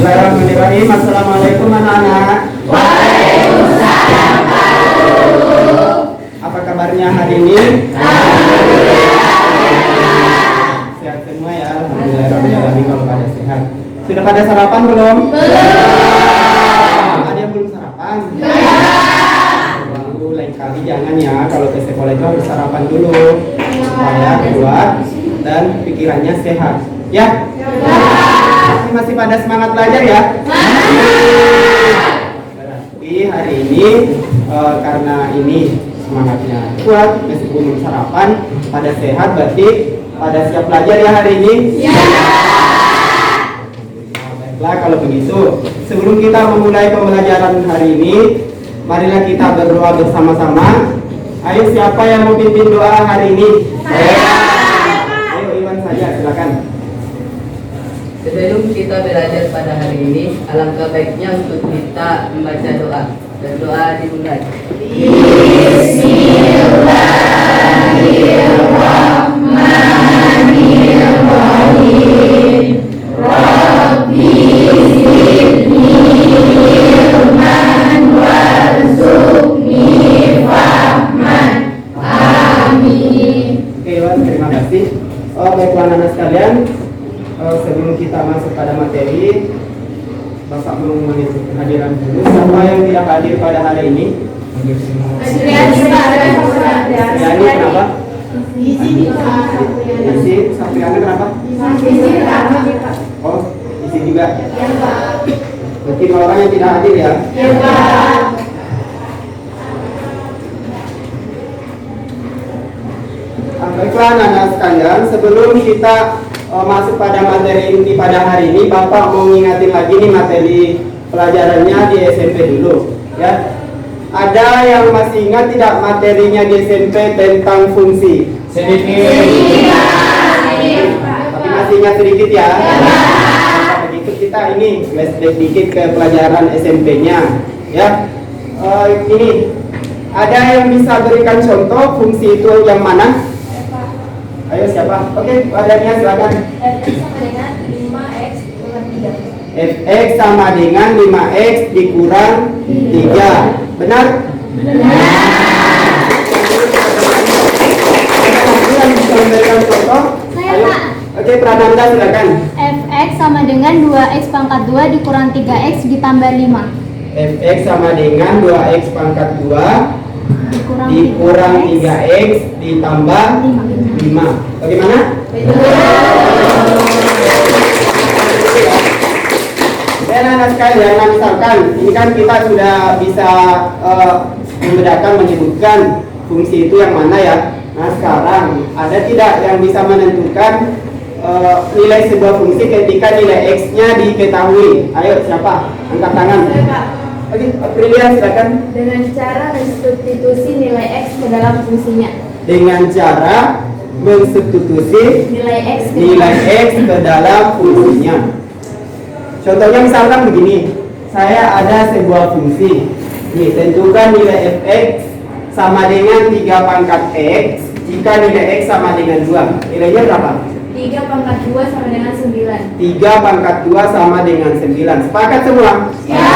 Bismillahirrahmanirrahim. Assalamualaikum anak-anak. Waalaikumsalam Pak Guru. Apa kabarnya hari ini? Sehat semua ya. Alhamdulillah kalau pada sehat. Sudah pada sarapan belum? Ada yang belum sarapan? Lain kali jangan ya, kalau ke sekolah itu harus sarapan dulu supaya kuat dan pikirannya sehat. Ya? Masih pada semangat belajar ya? Berarti hari ini karena ini semangatnya kuat, meskipun belum sarapan, pada sehat, berarti pada siap belajar ya hari ini? Ya. Baiklah kalau begitu, sebelum kita memulai pembelajaran hari ini, marilah kita berdoa bersama-sama. Ayo, siapa yang mau pimpin doa hari ini? Saya. Ayo Iwan saja, silakan. Sebelum kita belajar pada hari ini, alangkah baiknya untuk kita membaca doa. Dan doa dimulai. Bismillahirrahmanirrahim. Rabbi zidni ilman warzuqni fahman. Amin. Oke Iwan, terima kasih. Baiklah anak-anak sekalian, sebelum kita masuk pada materi, Bapak mau menunjukkan kehadiran dulu. Siapa yang tidak hadir pada hari ini? Yani kenapa? Isi, Sapriana kenapa? Oh, isi juga. Berarti orang yang tidak hadir ya? Baiklah anak-anak sekalian, sebelum kita masuk pada materi inti pada hari ini, Bapak mau ngingatin lagi nih materi pelajarannya di SMP dulu ya. Ada yang masih ingat tidak materinya di SMP tentang fungsi? Sedikit. Tapi masih ingat sedikit ya? Begitu kita ini flashback dikit ke pelajaran SMP-nya ya. Ini ada yang bisa berikan contoh fungsi itu yang mana? Ayo siapa? Oke, adanya silakan. Fx sama dengan 5x dikurang 3. Benar? Yang bisa memberikan contoh? Ayo. Oke, Prananda silakan. Fx sama dengan 2x pangkat 2 dikurang 3x ditambah 5. Fx sama dengan 2x pangkat 2 dikurang 3x ditambah 5. Bagaimana? Dan anak sekalian, misalkan ini kan kita sudah bisa membedakan, menyebutkan fungsi itu yang mana ya. Nah sekarang ada tidak yang bisa menentukan nilai sebuah fungsi ketika nilai x-nya diketahui? Ayo siapa? Angkat tangan. Oke, Aprilia silakan. Dengan cara mensubstitusi nilai x ke dalam fungsinya. Dengan cara mensubstitusi nilai x ke dalam fungsinya. Contohnya misalkan begini, saya ada sebuah fungsi. Nih, tentukan nilai fx sama dengan 3 pangkat x jika nilai x sama dengan 2. Nilainya berapa? 3 pangkat 2 sama dengan 9. 3 pangkat 2 sama dengan 9. Sepakat semua? Ya.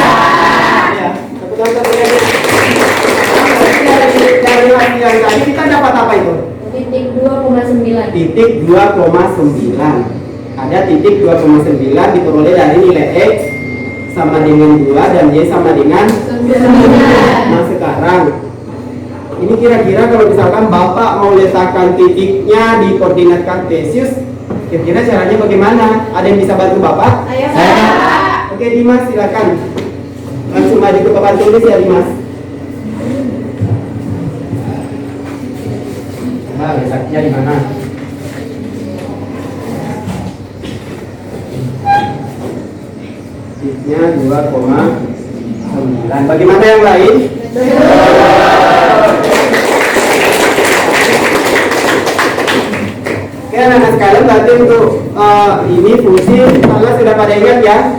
Dari hasil yang tadi kita dapat apa itu? Titik 2,9. Titik 2,9. Ada titik 2,9 diperoleh dari nilai x sama dengan 2 dan y sama dengan 9. Nah sekarang ini kira-kira kalau misalkan Bapak mau letakkan titiknya di koordinat kartesius, kira-kira caranya bagaimana? Ada yang bisa bantu Bapak? Ayo. Oke Dimas silakan. Langsung maju ke papan tulis ya Dimas. Nah, letaknya di mana? Titiknya 2,9. Bagaimana yang lain? Oke anak-anak sekalian, berarti untuk ini fungsi kalian sudah pada ingat ya?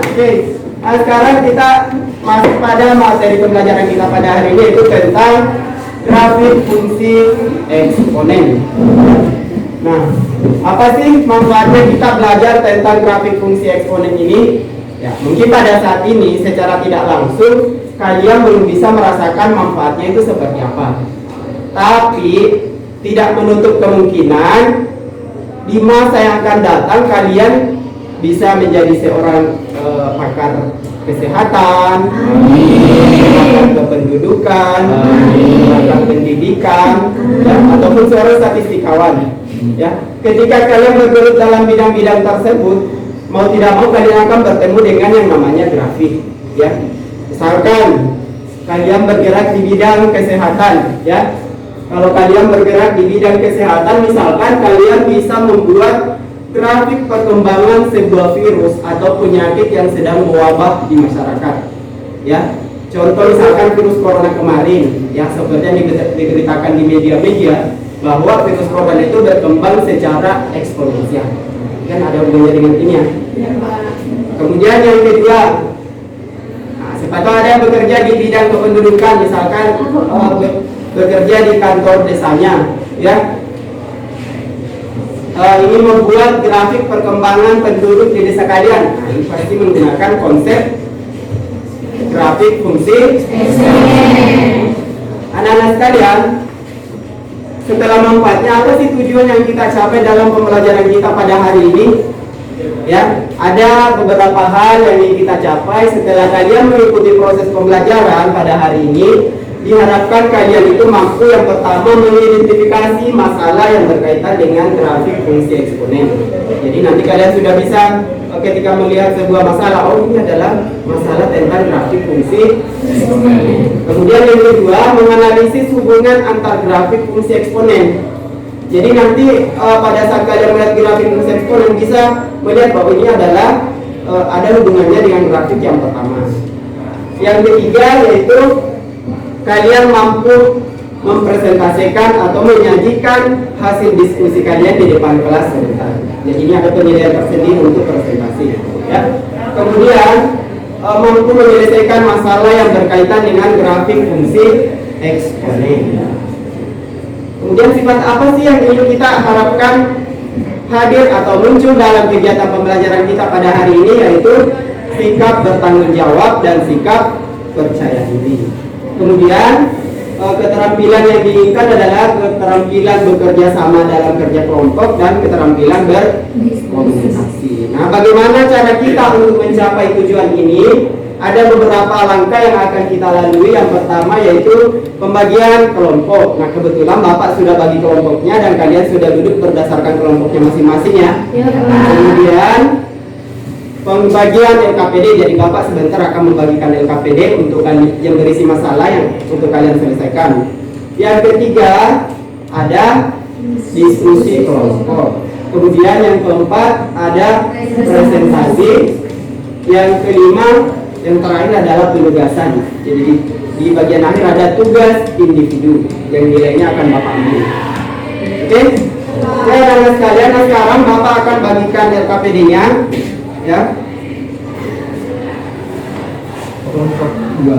Oke. Nah, sekarang kita masuk pada materi pembelajaran kita pada hari ini, yaitu tentang grafik fungsi eksponen. Nah, apa sih manfaatnya kita belajar tentang grafik fungsi eksponen ini? Ya, mungkin pada saat ini secara tidak langsung kalian belum bisa merasakan manfaatnya itu seperti apa. Tapi tidak menutup kemungkinan di masa yang akan datang kalian bisa menjadi seorang pakar kesehatan, pakar kependudukan, pakar pendidikan, ya, ataupun seorang statistikawan. Ya, ketika kalian bergelut dalam bidang-bidang tersebut, mau tidak mau kalian akan bertemu dengan yang namanya grafik. Ya, misalkan kalian bergerak di bidang kesehatan, ya. Kalau kalian bergerak di bidang kesehatan, misalkan kalian bisa membuat grafik perkembangan sebuah virus atau penyakit yang sedang mewabah di masyarakat. Ya, contoh misalkan virus corona kemarin, yang seperti yang diberitakan di media-media bahwa virus corona itu berkembang secara eksponensial. Kan ada hubungannya dengan ini ya. Kemudian yang kedua, siapa tahu ada yang bekerja di bidang kependudukan, misalkan bekerja di kantor desanya, ya. Ini membuat grafik perkembangan penduduk di desa kalian. Nah, ini pasti menggunakan konsep grafik fungsi eksponen. Anak-anak sekalian, setelah manfaatnya, apa sih tujuan yang kita capai dalam pembelajaran kita pada hari ini? Ya, ada beberapa hal yang ingin kita capai setelah kalian mengikuti proses pembelajaran pada hari ini. Diharapkan kalian itu mampu yang pertama mengidentifikasi masalah yang berkaitan dengan grafik fungsi eksponen. Jadi nanti kalian sudah bisa ketika melihat sebuah masalah, oh ini adalah masalah tentang grafik fungsi eksponen. Kemudian yang kedua, menganalisis hubungan antar grafik fungsi eksponen. Jadi nanti pada saat kalian melihat grafik fungsi eksponen bisa melihat bahwa ini adalah ada hubungannya dengan grafik yang pertama. Yang ketiga yaitu kalian mampu mempresentasikan atau menyajikan hasil diskusi kalian di depan kelas sebentar. Jadi ini ada penilaian tersendiri untuk presentasi. Ya. Kemudian mampu menyelesaikan masalah yang berkaitan dengan grafik fungsi eksponen. Kemudian sifat apa sih yang ingin kita harapkan hadir atau muncul dalam kegiatan pembelajaran kita pada hari ini, yaitu sikap bertanggung jawab dan sikap percaya diri. Kemudian keterampilan yang diinginkan adalah keterampilan bekerja sama dalam kerja kelompok dan keterampilan berkomunikasi. Nah, bagaimana cara kita untuk mencapai tujuan ini? Ada beberapa langkah yang akan kita lalui. Yang pertama yaitu pembagian kelompok. Nah, kebetulan Bapak sudah bagi kelompoknya dan kalian sudah duduk berdasarkan kelompoknya masing-masing ya. Kemudian pembagian LKPD, jadi Bapak sebentar akan membagikan LKPD untuk yang berisi masalah yang untuk kalian selesaikan. Yang ketiga ada diskusi kelompok. Kemudian yang keempat ada presentasi. Yang kelima, yang terakhir adalah penugasan. Jadi di bagian akhir ada tugas individu yang nilainya akan Bapak ambil. Oke? Oke, anak sekalian, nah sekarang Bapak akan bagikan LKPD-nya. Ya, kelompok 2.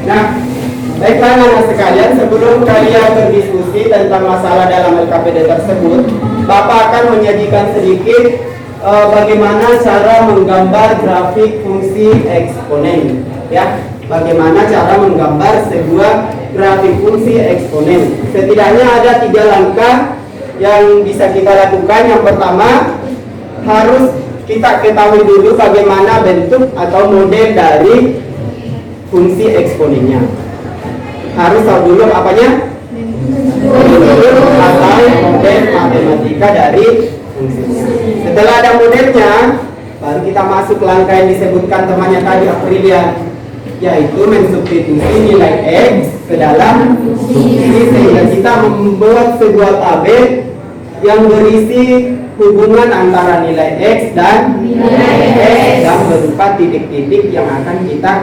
Nah, baiklah anak sekalian, sebelum kalian berdiskusi tentang masalah dalam LKPD tersebut, Bapak akan menyajikan sedikit bagaimana cara menggambar grafik fungsi eksponen, ya. Bagaimana cara menggambar sebuah grafik fungsi eksponen. Setidaknya ada 3 langkah yang bisa kita lakukan. Yang pertama, harus kita ketahui dulu bagaimana bentuk atau model dari fungsi eksponennya. Harus tahu dulu apanya? Bentuk atau model matematika dari fungsinya. Setelah ada modelnya, baru kita masuk ke langkah yang disebutkan temannya tadi Aprilia, yaitu mensubstitusi nilai X ke dalam fungsi, sehingga kita membuat sebuah tabel yang berisi hubungan antara nilai X dan nilai X yang berupa titik-titik yang akan kita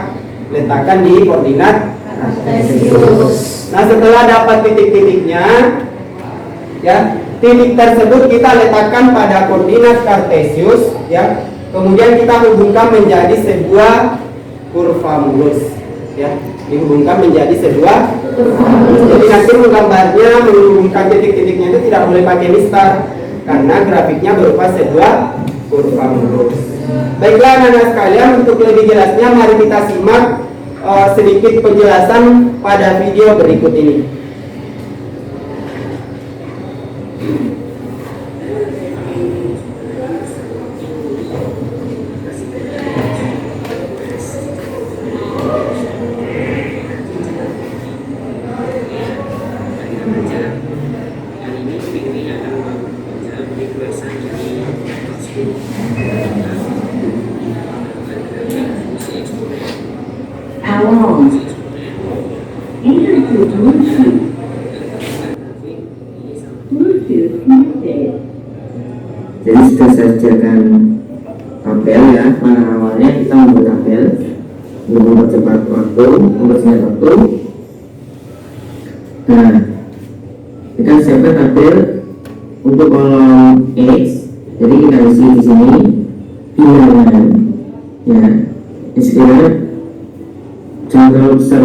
letakkan di koordinat kartesius. Nah, setelah dapat titik-titiknya, ya, titik tersebut kita letakkan pada koordinat kartesius, ya. Kemudian kita hubungkan menjadi sebuah kurva mulus, ya. Dihubungkan menjadi sebuah kurva mulus. Jadi nanti menggambarnya, menghubungkan titik-titiknya itu tidak boleh pakai mistar, karena grafiknya berupa sebuah kurva mulus. Baiklah anak-anak sekalian, untuk lebih jelasnya mari kita simak sedikit penjelasan pada video berikut ini. Power on. Enter to Bluetooth. Bluetooth connected. Jadi sudah saya sediakan tabel ya. Pada awalnya kita membuat tabel untuk mempercepat waktu, mempersingkat waktu. Nah, kita siapkan tabel untuk kolom X. Jadi kita isi di sini bilangan, ya. Sekiranya jangan terlalu besar,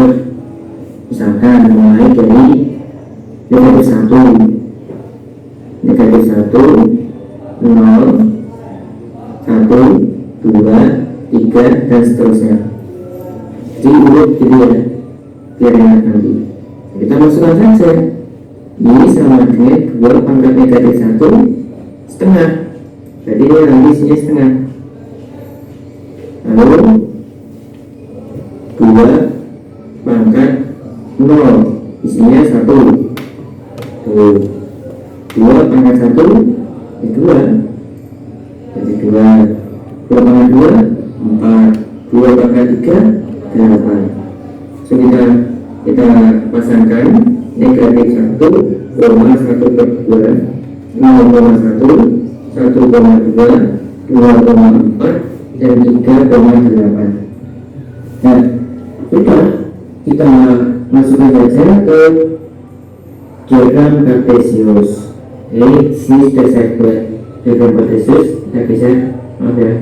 misalkan mulai dari negatif 1, 0, 1, 2, 3 dan seterusnya. Jadi urut gitu ya, biar enak nanti. Kita masukkan saja ini sama dengan 2 pangkat negatif 1 setengah. Jadi ini nanti isinya setengah. Lalu 2 pangkat 0 isinya 1. Tuh, 2 pangkat 1 itu 2. Jadi 2 pangkat 2 4, 2 pangkat 3 8. So kita pasangkan negatif 1, 1 per 2, 0,1, 1,2, 2,4 dan 3,8. Nah, kita masukkan saja ke diagram kartesius. Ini sini sudah saya buat diagram kartesius. Kita bisa, maaf ya.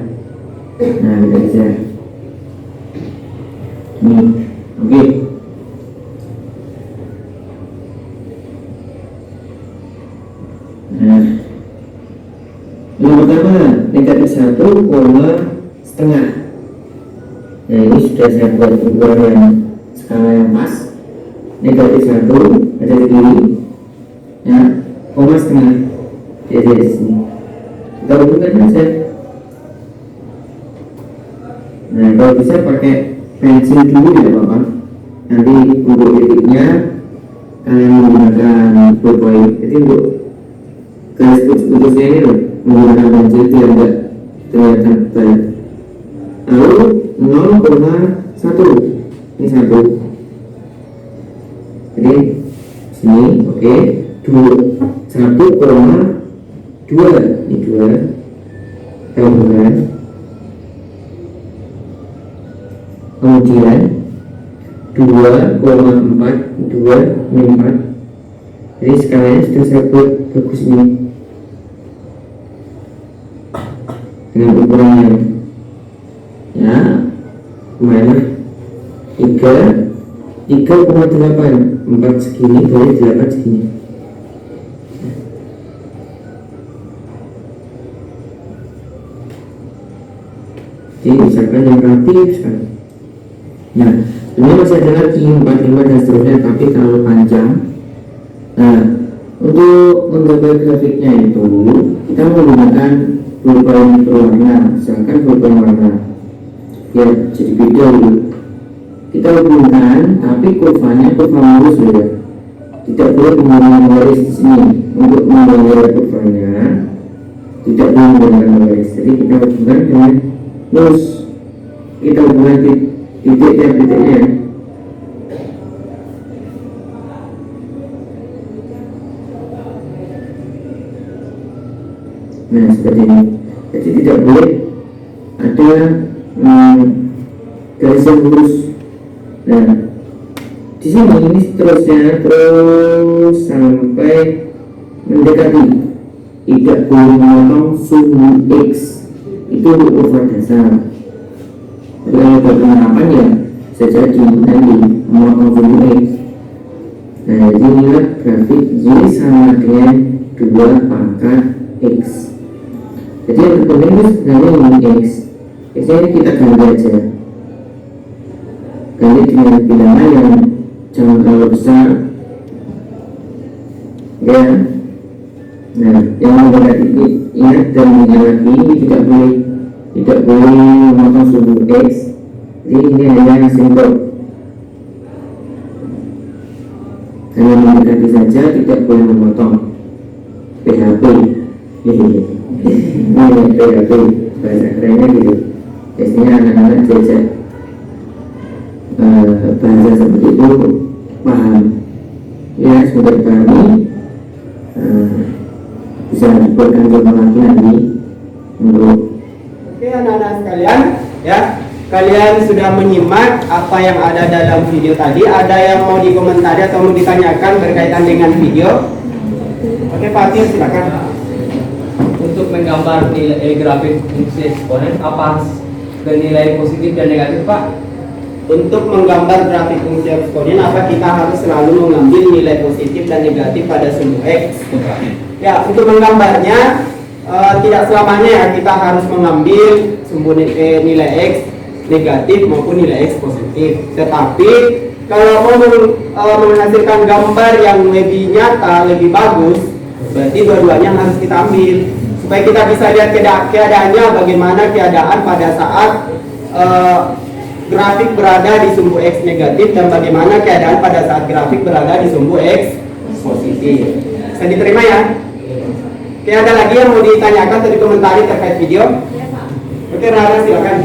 Nah, kita bisa ini, oke. Nah, yang pertama negatif 1, setengah. Nah, ini sudah saya buat ukuran yang skala yang pas. Negatif 1 ada di kiri, ya, koma setengah jadi di sini. Kita hubungkan saja. Nah, kalau bisa pakai pensil dulu ya Bapak. Nanti untuk titiknya kalian menggunakan ballpoint. Jadi untuk garis putusnya ini loh, menggunakan pensil biar enggak kelihatan banyak. Lalu 0,1 ini 1. Jadi sini oke. 1,2 ini 2 tambahkan, kemudian 2,4 ini 4. Jadi skalanya sudah saya buat bagus ini dengan ukuran yang ya mana 3,8, 4 segini kali 8 segini. Jadi misalkan yang rapi sekali. Nah, ini masih ada lagi 4, 5 dan seterusnya, tapi terlalu panjang. Nah, untuk menggambar grafiknya itu kita menggunakan ballpoint berwarna, misalkan ballpoint warna. Ya, jadi beda dulu. Kita hubungkan, tapi kurvanya kurva mulus ya. Tidak boleh menggunakan garis di sini. Untuk menggambar kurvanya tidak boleh menggunakan garis. Jadi kita hubungkan dengan mulus. Kita hubungkan titik-titiknya. Nah, seperti ini. Jadi tidak boleh ada garis yang lurus. Nah, di sini ini seterusnya terus sampai mendekati, tidak boleh memotong sumbu X. Itu untuk kurva dasar. Tapi kalau buat penerapan ya bisa jadi nanti memotong sumbu X. Nah, jadi inilah grafik Y sama dengan 2 pangkat X. Jadi yang terpenting itu sebenarnya ini X. X-nya ini kita ganti aja, ganti dengan bilangan yang jangan terlalu besar ya. Nah, yang memperhatikan ini ingat dan ingat lagi, ini tidak boleh memotong sumbu X. Jadi ini hanya simbol, hanya mendekati saja, tidak boleh memotong. PHP ini PHP bahasa kerennya gitu. Biasanya anak-anak jajak bahasa seperti itu paham ya, semoga dipahami. Bisa dibuatkan contoh lagi nanti untuk. Oke anak-anak sekalian ya, kalian sudah menyimak apa yang ada dalam video tadi. Ada yang mau dikomentari atau mau ditanyakan berkaitan dengan video? Oke Fatir, silakan. Untuk menggambar nilai grafik fungsi eksponen apa dan nilai positif dan negatif Pak? Untuk menggambar grafik fungsi eksponen, apa kita harus selalu mengambil nilai positif dan negatif pada sumbu X? Ya, untuk menggambarnya tidak selamanya ya kita harus mengambil sumbu nilai X negatif maupun nilai X positif. Tetapi kalau mau menghasilkan gambar yang lebih nyata, lebih bagus, berarti dua-duanya harus kita ambil supaya kita bisa lihat keadaannya, bagaimana keadaan pada saat grafik berada di sumbu X negatif dan bagaimana keadaan pada saat grafik berada di sumbu X positif. Bisa diterima ya? Oke, ada lagi yang mau ditanyakan atau dikomentari terkait video? Oke, Rara silakan.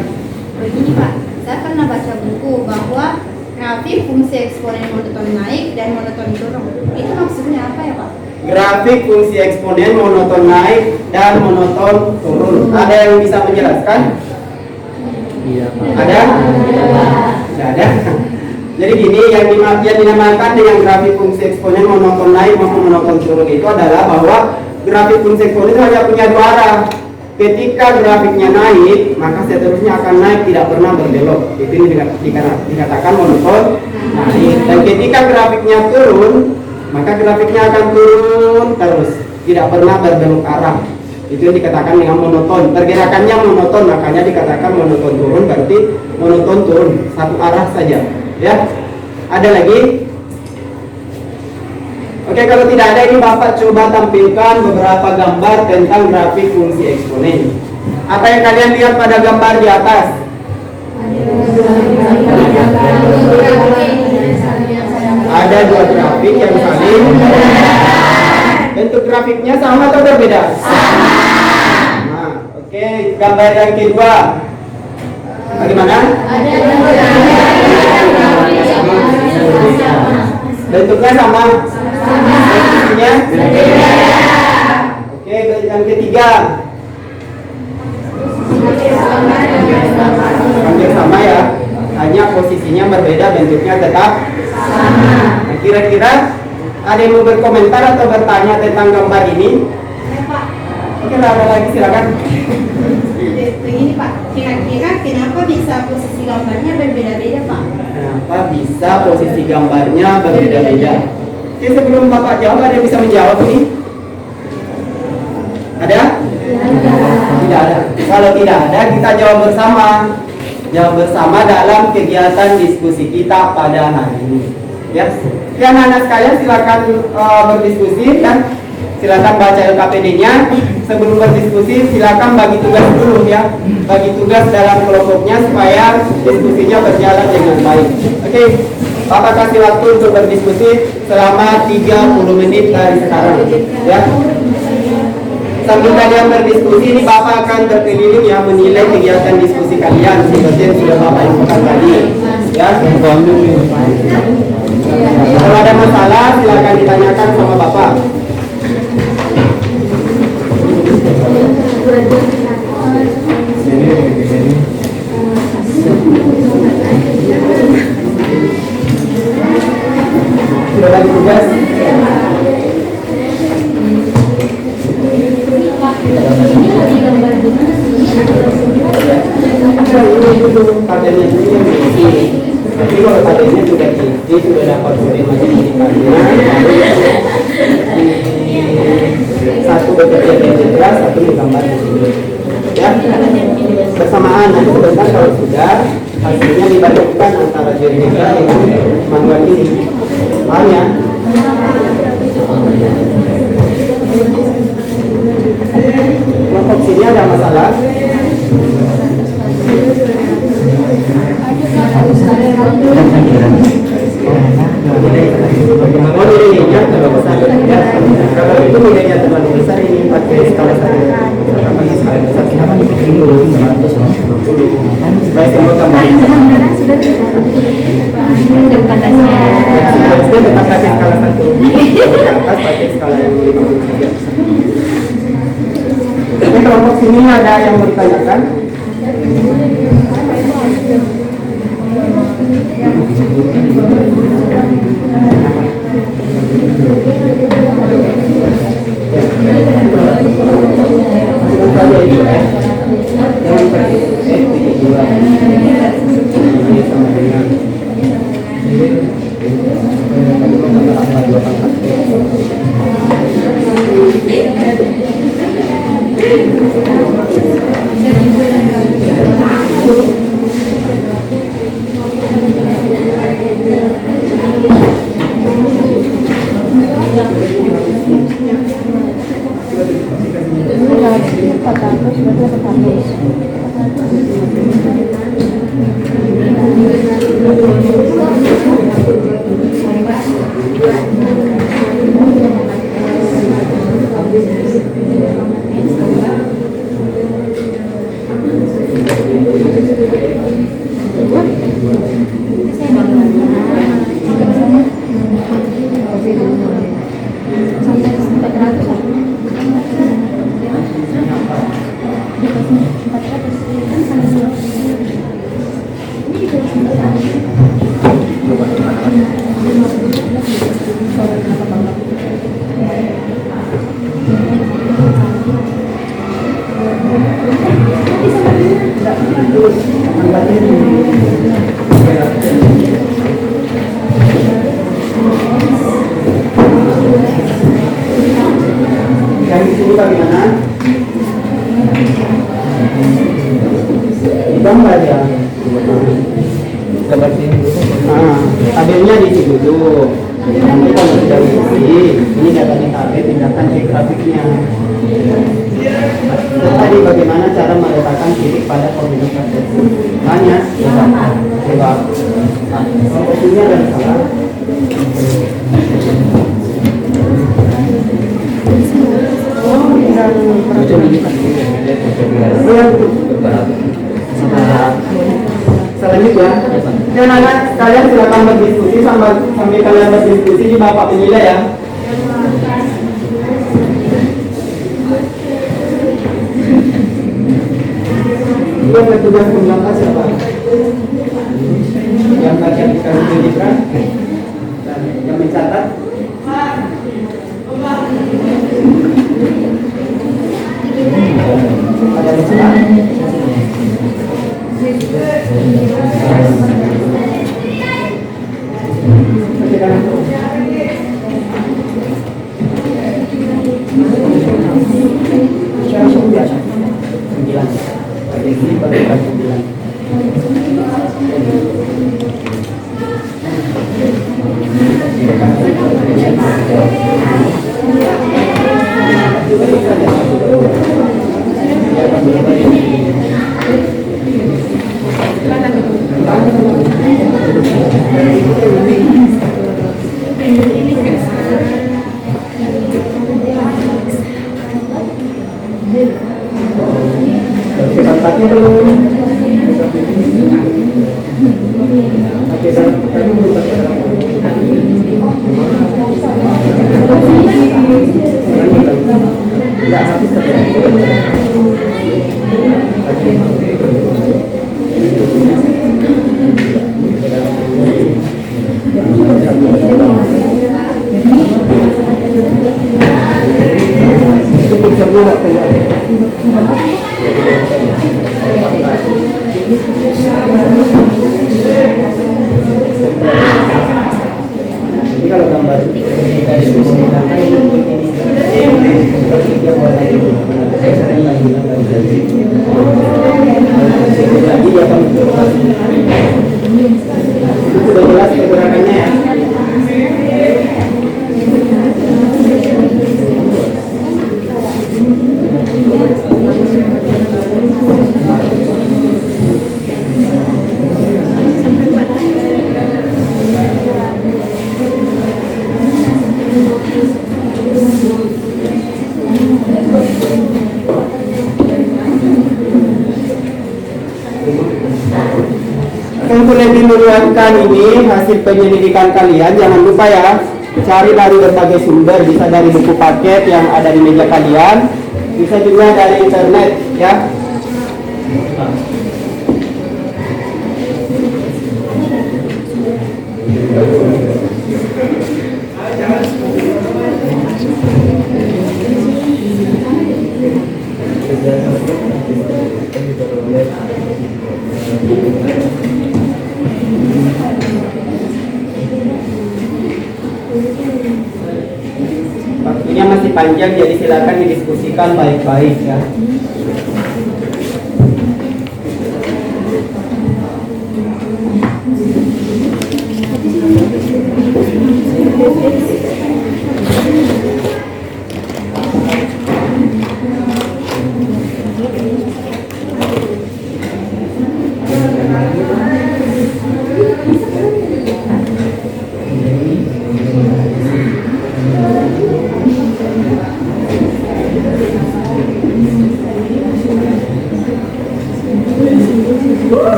Begini Pak, saya pernah baca buku bahwa grafik fungsi eksponen monoton naik dan monoton turun. Itu maksudnya apa ya Pak? Grafik fungsi eksponen monoton naik dan monoton turun. Ada yang bisa menjelaskan? Iya Pak. Ada? Tidak ada. Jadi gini, yang dinamakan dengan grafik fungsi eksponen monoton naik maupun monoton turun itu adalah bahwa grafik fungsi eksponen itu hanya punya dua arah. Ketika grafiknya naik, maka seterusnya akan naik, tidak pernah berbelok. Itu dikatakan monoton naik. Dan ketika grafiknya turun, maka grafiknya akan turun terus, tidak pernah berbelok arah. Itu yang dikatakan dengan monoton. Pergerakannya monoton, makanya dikatakan monoton turun, berarti monoton turun satu arah saja. Ya, ada lagi? Oke, kalau tidak ada, ini Bapak coba tampilkan beberapa gambar tentang grafik fungsi eksponen. Apa yang kalian lihat pada gambar di atas? Ada dua grafik yang saling. Bentuk grafiknya sama atau berbeda? Sama. Oke, gambar yang kedua. Bagaimana? Bentuknya sama. Posisinya? Oke, yang ketiga. Hampir sama ya. Hanya posisinya berbeda, bentuknya tetap sama. Nah, kira-kira ada yang mau berkomentar atau bertanya tentang gambar ini? Oke, ada lagi silakan. Begini Pak, kira-kira kenapa bisa posisi gambarnya berbeda-beda Pak? Kenapa bisa posisi gambarnya berbeda-beda? Oke, sebelum Bapak jawab, ada yang bisa menjawab ini? Ada? Tidak ada. Kalau tidak ada, kita jawab bersama. Jawab bersama dalam kegiatan diskusi kita pada hari ini. Ya, anak-anak sekalian silakan berdiskusi dan silakan baca LKPD-nya. Sebelum berdiskusi, silakan bagi tugas dulu ya, bagi tugas dalam kelompoknya supaya diskusinya berjalan dengan baik. Oke, Bapak kasih waktu untuk berdiskusi selama 30 menit dari sekarang. Ya. Sambil kalian berdiskusi, ini Bapak akan berkeliling ya menilai kegiatan diskusi kalian seperti yang sudah Bapak infokan tadi. Ya. Kalau ada masalah, silakan ditanyakan sama Bapak. Sudah bagi tugas? tabelnya itu yang diisi. Jadi kalau tabelnya sudah diisi, sudah dapat kode matematikanya, satu bekerja di jelas, satu digambar di sini. Ya, bersamaan nanti sebentar kalau sudah hasilnya dibandingkan antara GeoGebra dengan manual ini. Paham ya? Kelompok sini ada masalah. Oh, nilainya terlalu besar. Kalau itu nilainya terlalu besar, ini pakai skala satu. Pakai skala besar. Kenapa dibikin dulu 500? Baik, semua kembali. Harusnya tetap pakai skala satu. Ke atas pakai skala yang 53. Tapi kelompok sini ada yang mau ditanyakan? Yang di sini bagaimana? Gambar ya. Gambar sini. Tabelnya di sini dulu. Nanti kalau sudah diisi, ini datanya tabel, pindahkan ke grafiknya. Tadi bagaimana cara meletakkan titik pada koordinat tabel? Hanya coba. Ini ada salah. Selanjutnya, anak-anak kalian silakan berdiskusi sambil kalian berdiskusi di bapak penilai ya. Yang bertugas pembelangkas siapa? Yang bagian GeoGebra dan yang mencatat. Ada masalah? Cukup Untuk lebih meluaskan ini hasil penyelidikan kalian, jangan lupa ya, cari dari berbagai sumber, bisa dari buku paket yang ada di meja kalian, bisa juga dari internet ya. Waktunya masih panjang, jadi silakan didiskusikan baik-baik ya.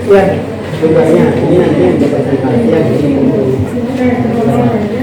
Ya, tugasnya ini nanti untuk presentasi yang sudah benar ya.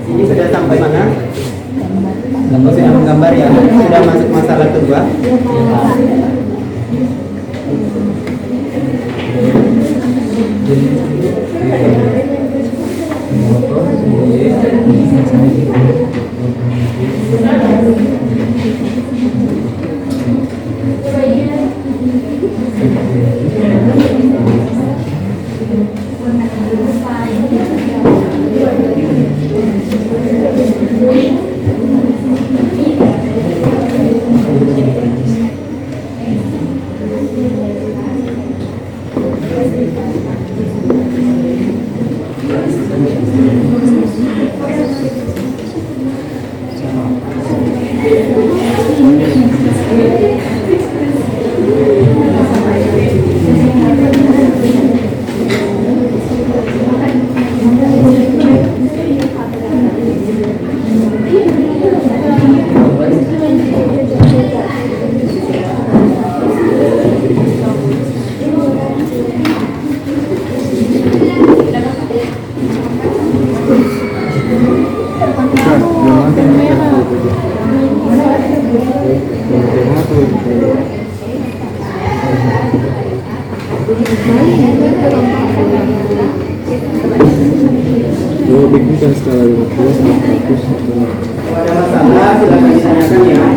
Ini sudah sampai mana? Sudah menggambar ya? Sudah masuk masalah kedua? Mau bikinkan skala 50 sama 100 atau Kalau ada masalah silakan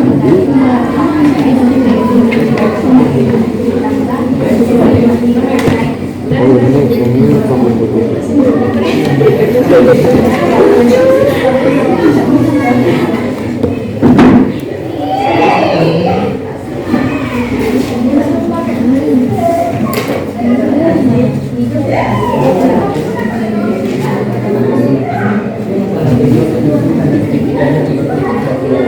ditanyakan ya.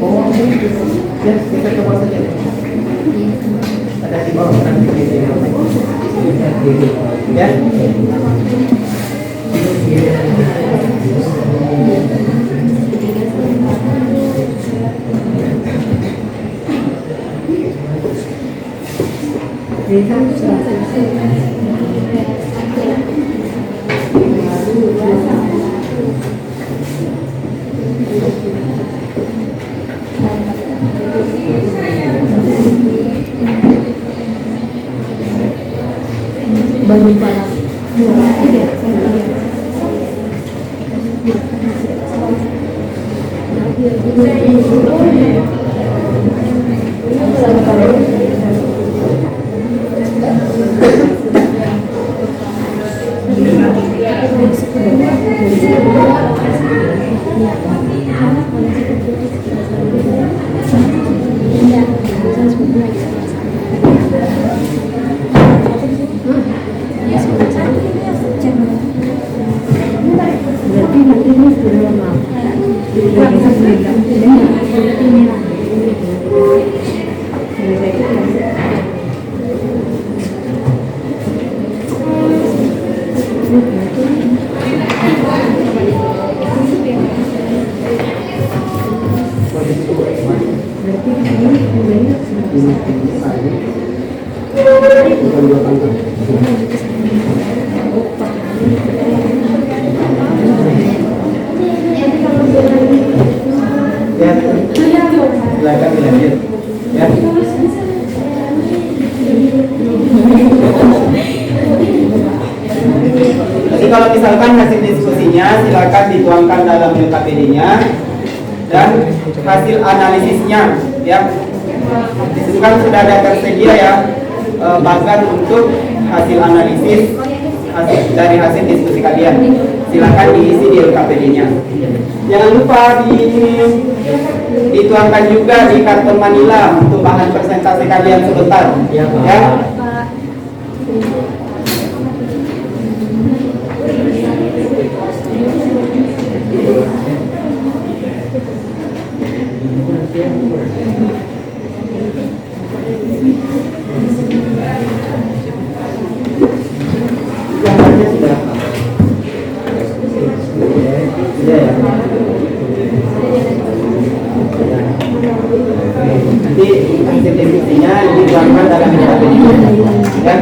oh ini kamu Ya, kita coba saja. Ada di bawah nanti ya. Bagi para Ya, silakan dilanjut. Ya. Jadi kalau misalkan hasil diskusinya silakan dituangkan dalam LKPD-nya dan hasil analisisnya ya. Di situ kan sudah ada tersedia ya bagan untuk hasil analisis dari hasil diskusi kalian. Silakan diisi di LKPD-nya. Jangan lupa dituangkan juga di karton Manila untuk bahan presentasi kalian sebentar. Ya. Gambarnya sudah. Sudah ya. Nanti hasil diskusinya dituangkan dalam LKPD. Ya.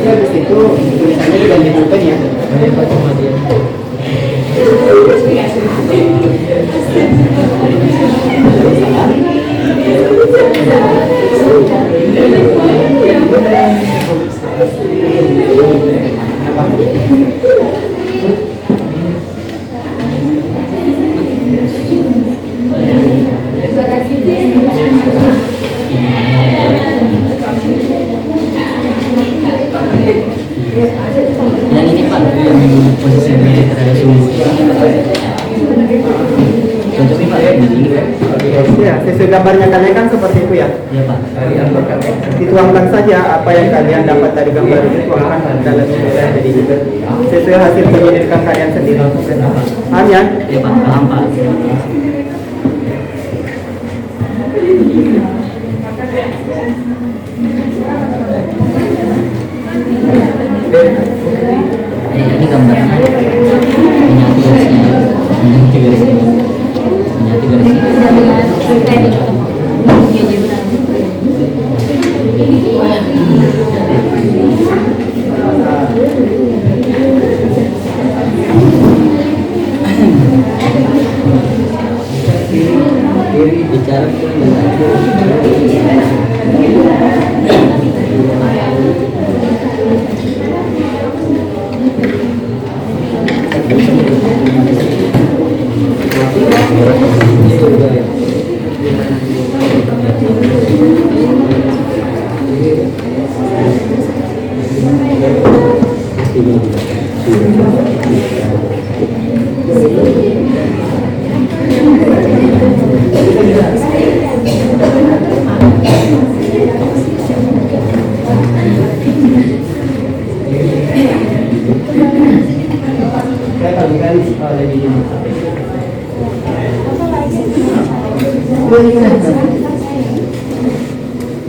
Habis itu tulisannya diganti pulpen ya. Yang ini Pak, yang posisi ini terhadap sumbu. Contohnya Pak, yang ini Pak. Ya, sesuai gambarnya kalian kan seperti itu ya. Ya Pak. Dituangkan saja apa yang kalian dapat dari gambar itu, tuangkan dalam media jadi juga sesuai hasil penyelidikan kalian sendiri. Paham ya? Ya Pak, paham Pak. Ini gambarnya. Menyatu garisnya. Menyatu garisnya. Menyatu garisnya. Bicara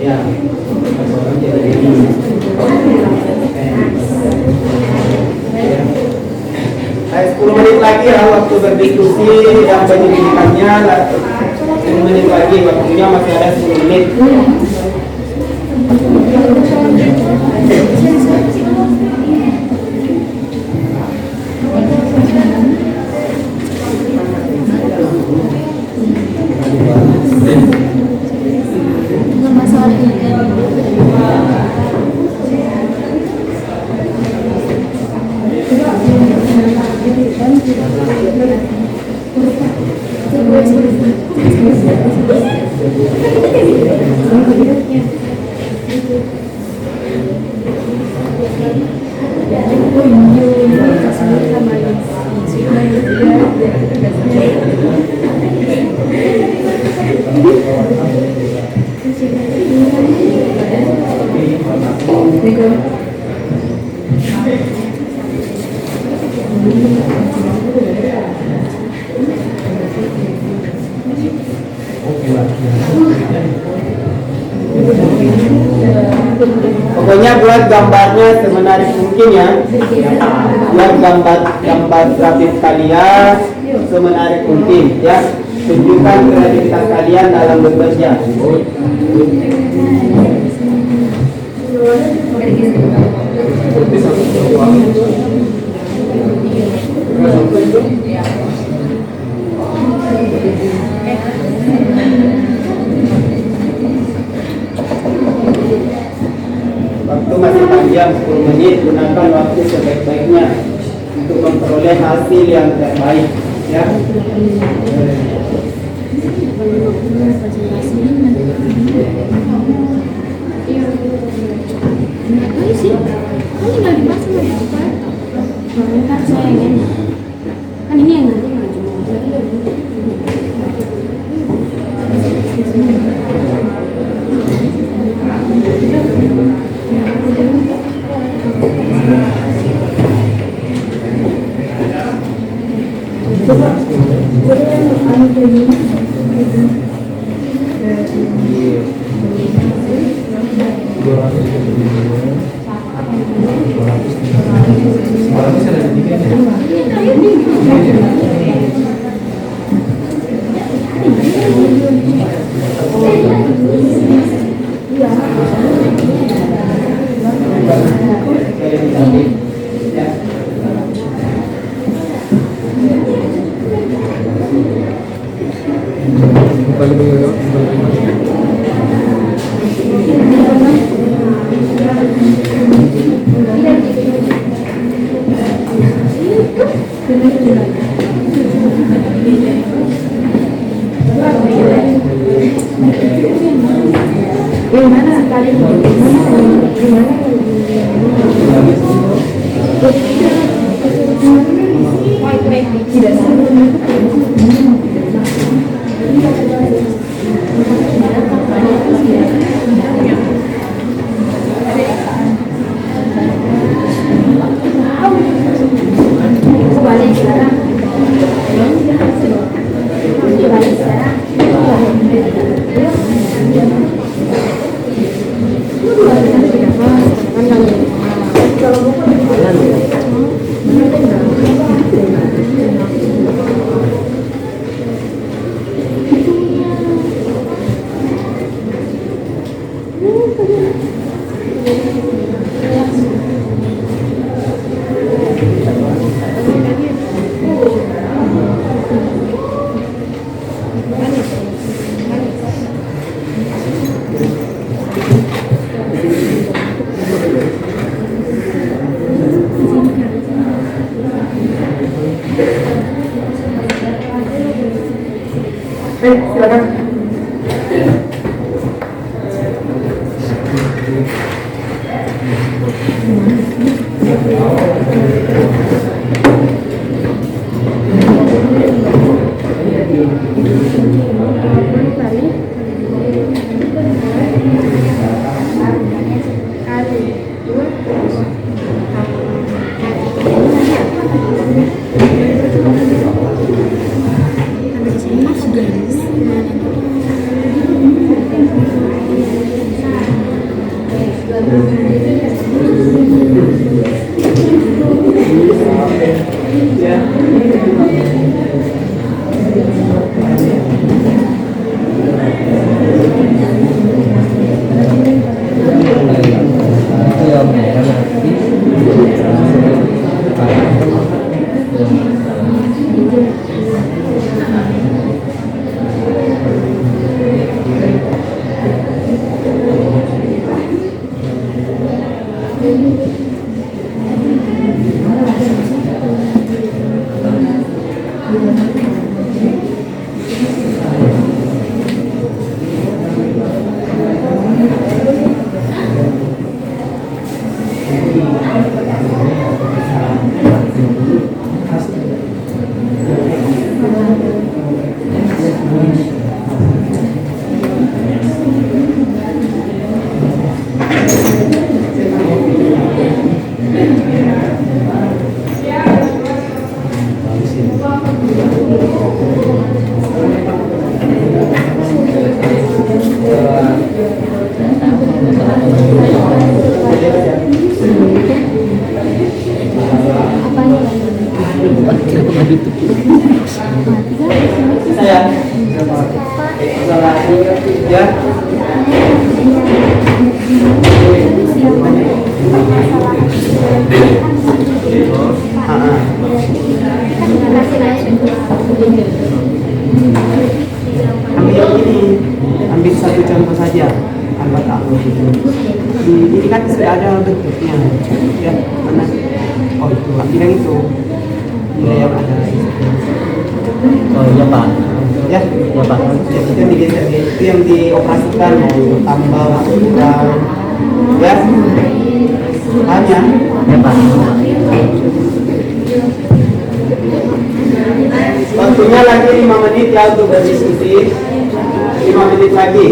Ya. Nah, 10 menit lagi ya waktu berdiskusi dan penyelidikannya. 10 menit lagi, waktunya masih ada 10 menit. Pokoknya buat gambarnya semenarik mungkin ya. Buat gambar grafis kalian semenarik mungkin ya. Tunjukkan kreativitas kalian dalam bekerja. Waktu masih panjang 10 menit, gunakan waktu sebaik-baiknya untuk memperoleh hasil yang terbaik ya. Kan ini yang nanti maju. Silakan. Ambil satu contoh saja, albat aku. Ini kan sudah ada bentuknya, ya mana? Oh itu, ambil yang itu. Ini yang ada. Oh iya Pak. Ya, Ya Pak. itu yang digeser, itu yang dioperasikan mau tambah, kurang, ya. Hanya. Ya Pak. Waktunya lagi 5 menit ya untuk berdiskusi. 5 menit lagi.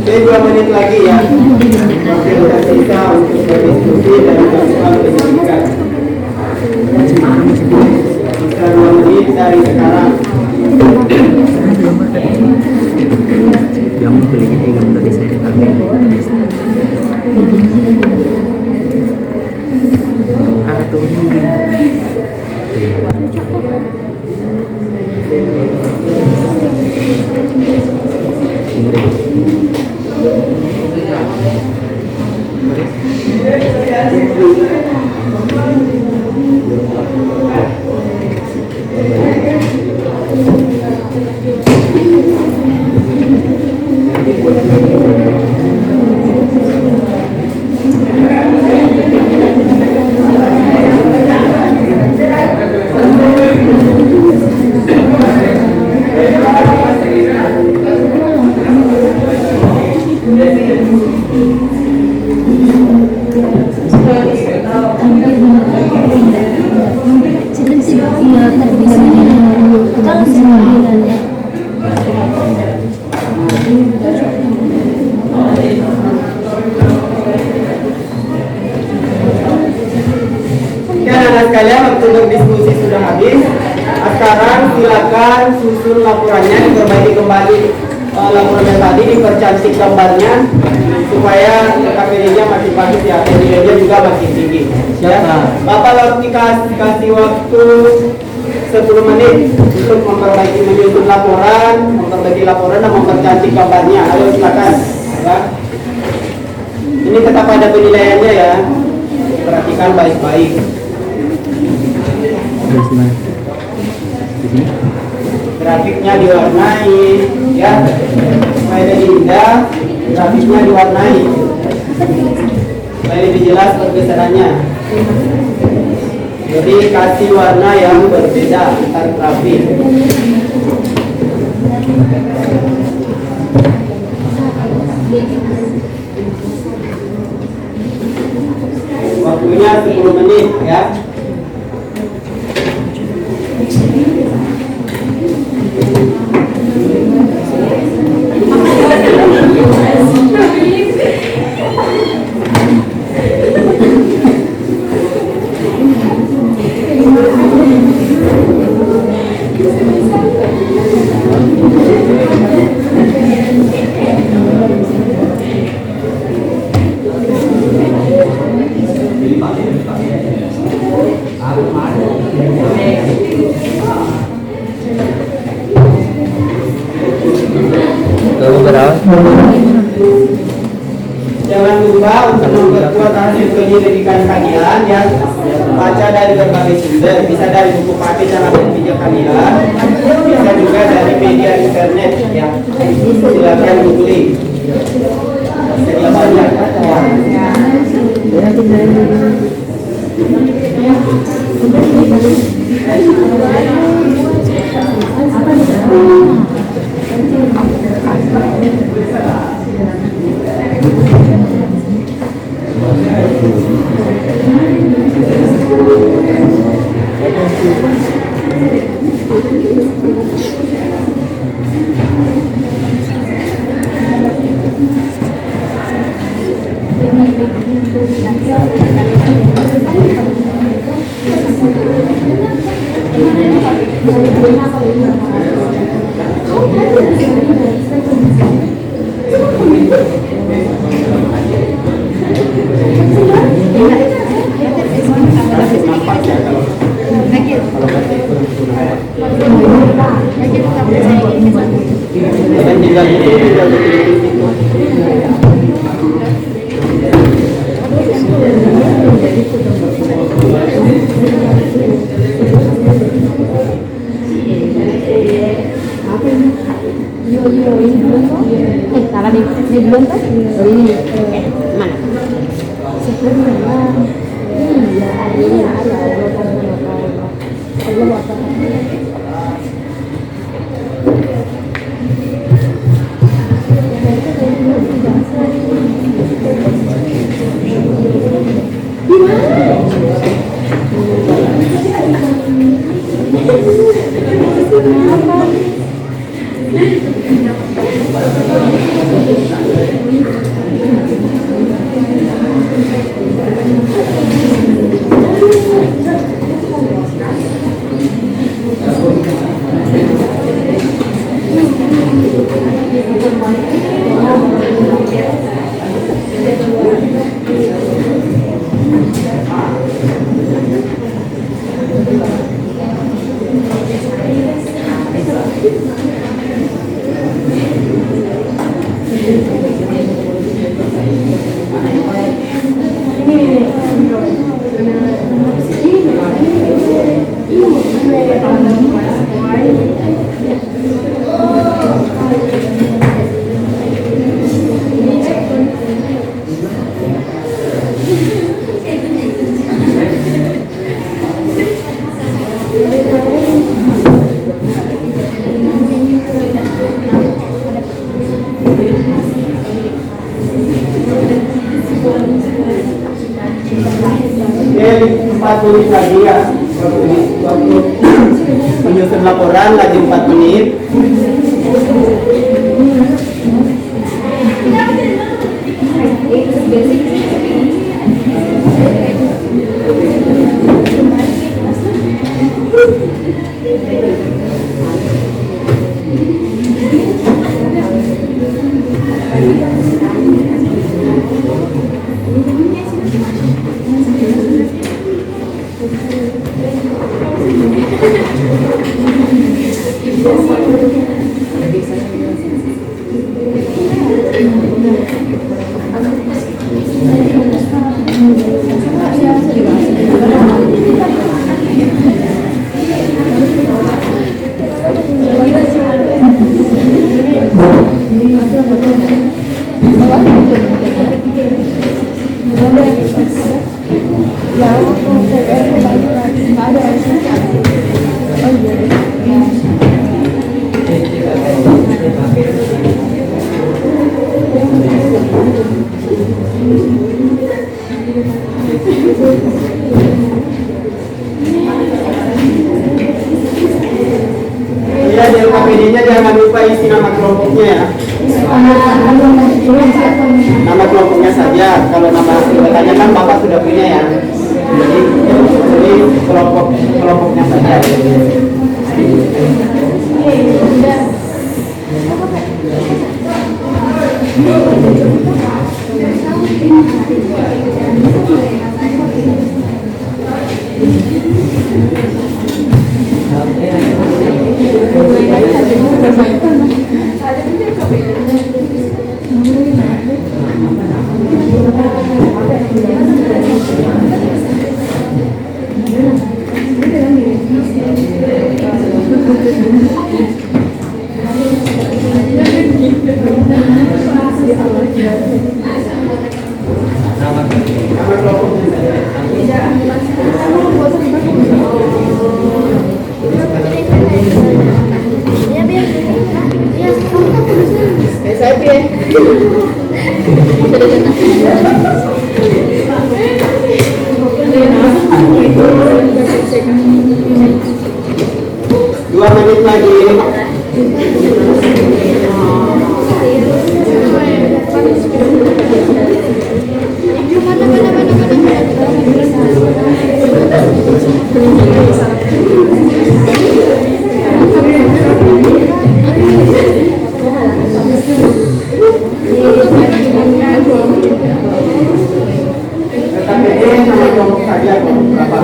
Oke, 2 menit lagi ya. Oke, udah sisa untuk berdiskusi dan melakukan penyidikan. Sisa 2 menit dari sekarang. Yang belinya yang tadi saya katakan. Sekalian, waktu berdiskusi sudah habis. Sekarang silakan susun laporannya, diperbaiki kembali laporannya tadi, dipercantik gambarnya supaya KPD-nya makin bagus ya, nilainya juga makin tinggi. Ya. Bapak kasih waktu 10 menit untuk memperbaiki, menyusun laporan, memperbaiki laporan dan mempercantik gambarnya. Ayo silakan. Ya. Ini tetap ada penilaiannya ya. Perhatikan baik-baik. Grafiknya diwarnai ya, supaya jadi indah. Grafiknya diwarnai supaya lebih jelas perbesarannya. Jadi kasih warna yang berbeda antar grafik. Waktunya 10 menit ya. Jangan lupa untuk memperkuat hasil penyelidikan kalian ya. Baca dari berbagai sumber, bisa dari buku paket yang ada di meja kalian, bisa juga dari media internet ya. Silakan googling. Sedia banyak ya. Dan tinggal itu tinggal betul-betul. Salah di belum kan? Oh, ini. Mana? Oke, 4 menit lagi ya. Waktu menyusun laporan lagi 4 menit. Ya, di LKPD-nya jangan lupa isi nama kelompoknya ya. Nama kelompoknya saja. Kalau nama anggotanya kan Bapak sudah punya ya. Jadi kelompoknya saja. Nama kelompoknya Dua menit lagi. KPD nama kelompok saja berapa?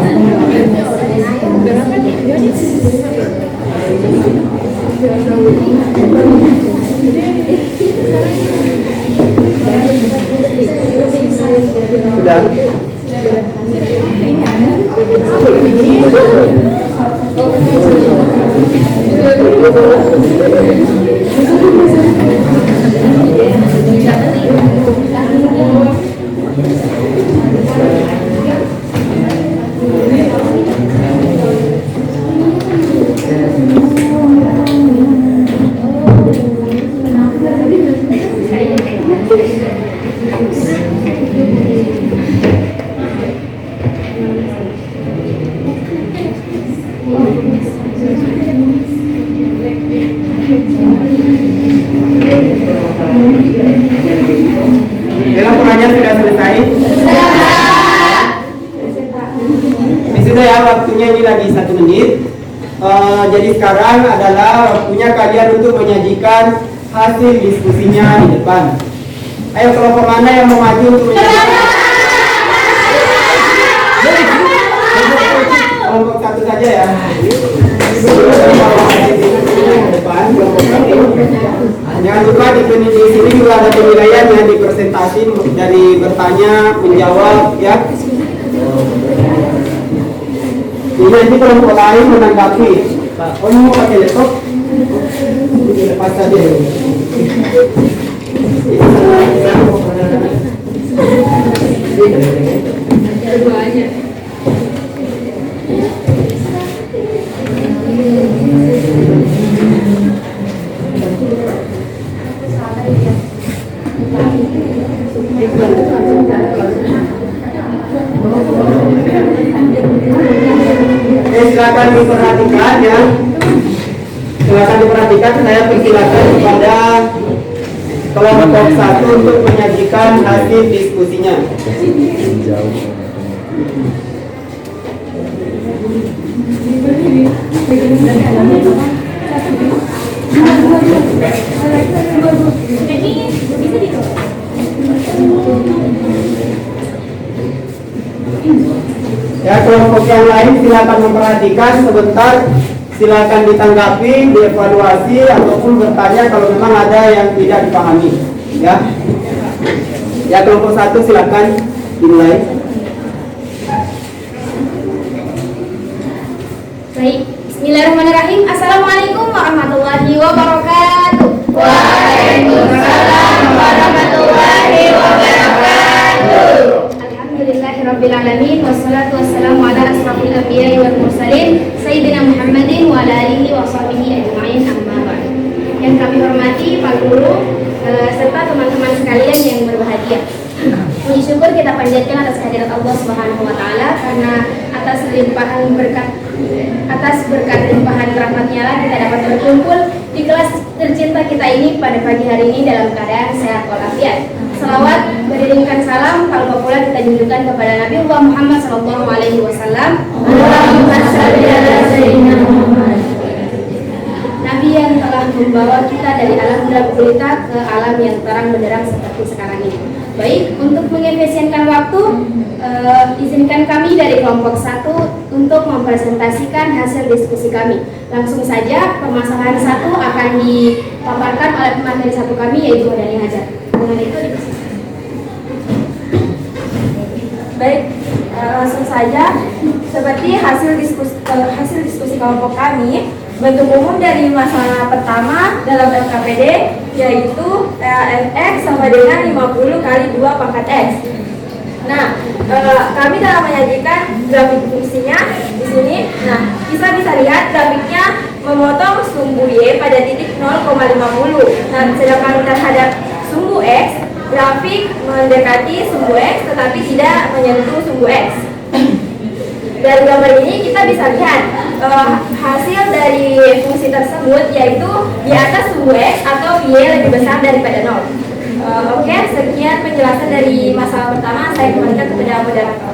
Sudah. Laporannya sudah selesai? Sudah ya, waktunya ini lagi 1 menit. Jadi sekarang adalah waktunya kalian untuk menyajikan hasil diskusinya di depan. Ayo, kelompok mana yang mau maju untuk menyajikan? Kelompok satu saja ya. Depan, kelompok satu. Jangan lupa di sini juga ada penilaian yang dipresentasi dari bertanya, menjawab ya. Ini nanti kelompok lain menanggapi. Oh, ini mau pakai laptop? Lepas saja. Silakan diperhatikan ya. Silakan diperhatikan, saya persilakan kepada kelompok satu untuk menyajikan hasil diskusinya. Ya, kelompok yang lain silakan memperhatikan sebentar, silakan ditanggapi, dievaluasi ataupun bertanya kalau memang ada yang tidak dipahami. Ya, ya kelompok satu silakan dimulai. Baik, bismillahirrahmanirrahim. Assalamualaikum warahmatullahi wabarakatuh. Waalaikumsalam warahmatullahi wabarakatuh. Alhamdulillahirrabbilalamin. Wassalatu wassalamu ala asrafil anbiya'i wal mursalin Sayyidina Muhammadin wa ala alihi wa sahbihi ajma'in, amma ba'd. Yang kami hormati Pak Guru serta teman-teman sekalian yang berbahagia. Puji syukur kita panjatkan atas kehadirat Allah Subhanahu wa taala karena atas berkat limpahan rahmat-Nya lah kita dapat berkumpul di kelas tercinta kita ini pada pagi hari ini dalam keadaan sehat walafiat. Salawat beriringkan salam kalau pula kita junjukkan kepada Nabi Muhammad SAW. Allahumma shalli ala sayyidina Muhammad. Nabi yang telah membawa kita dari alam gelap gulita ke alam yang terang benderang seperti sekarang ini. Baik, untuk mengefisienkan waktu, izinkan kami dari kelompok 1 untuk mempresentasikan hasil diskusi kami. Langsung saja, permasalahan 1 akan dipaparkan oleh pemateri 1 kami, yaitu Dani Hajar. Dengan itu dipersilakan. Baik, langsung saja Seperti hasil diskusi kelompok kami, bentuk umum dari masalah pertama dalam LKPD yaitu fx sama dengan 50 kali 2 pangkat x. Nah, kami dalam menyajikan grafik fungsinya di sini. Nah, bisa lihat grafiknya memotong sumbu y pada titik 0,50. Nah, sedangkan terhadap sumbu x, grafik mendekati sumbu x tetapi tidak menyentuh sumbu x. Dari gambar ini kita bisa lihat hasil dari fungsi tersebut yaitu di atas sumbu x atau y lebih besar daripada 0. Oke, sekian penjelasan dari masalah pertama. Saya kembalikan kepada moderator.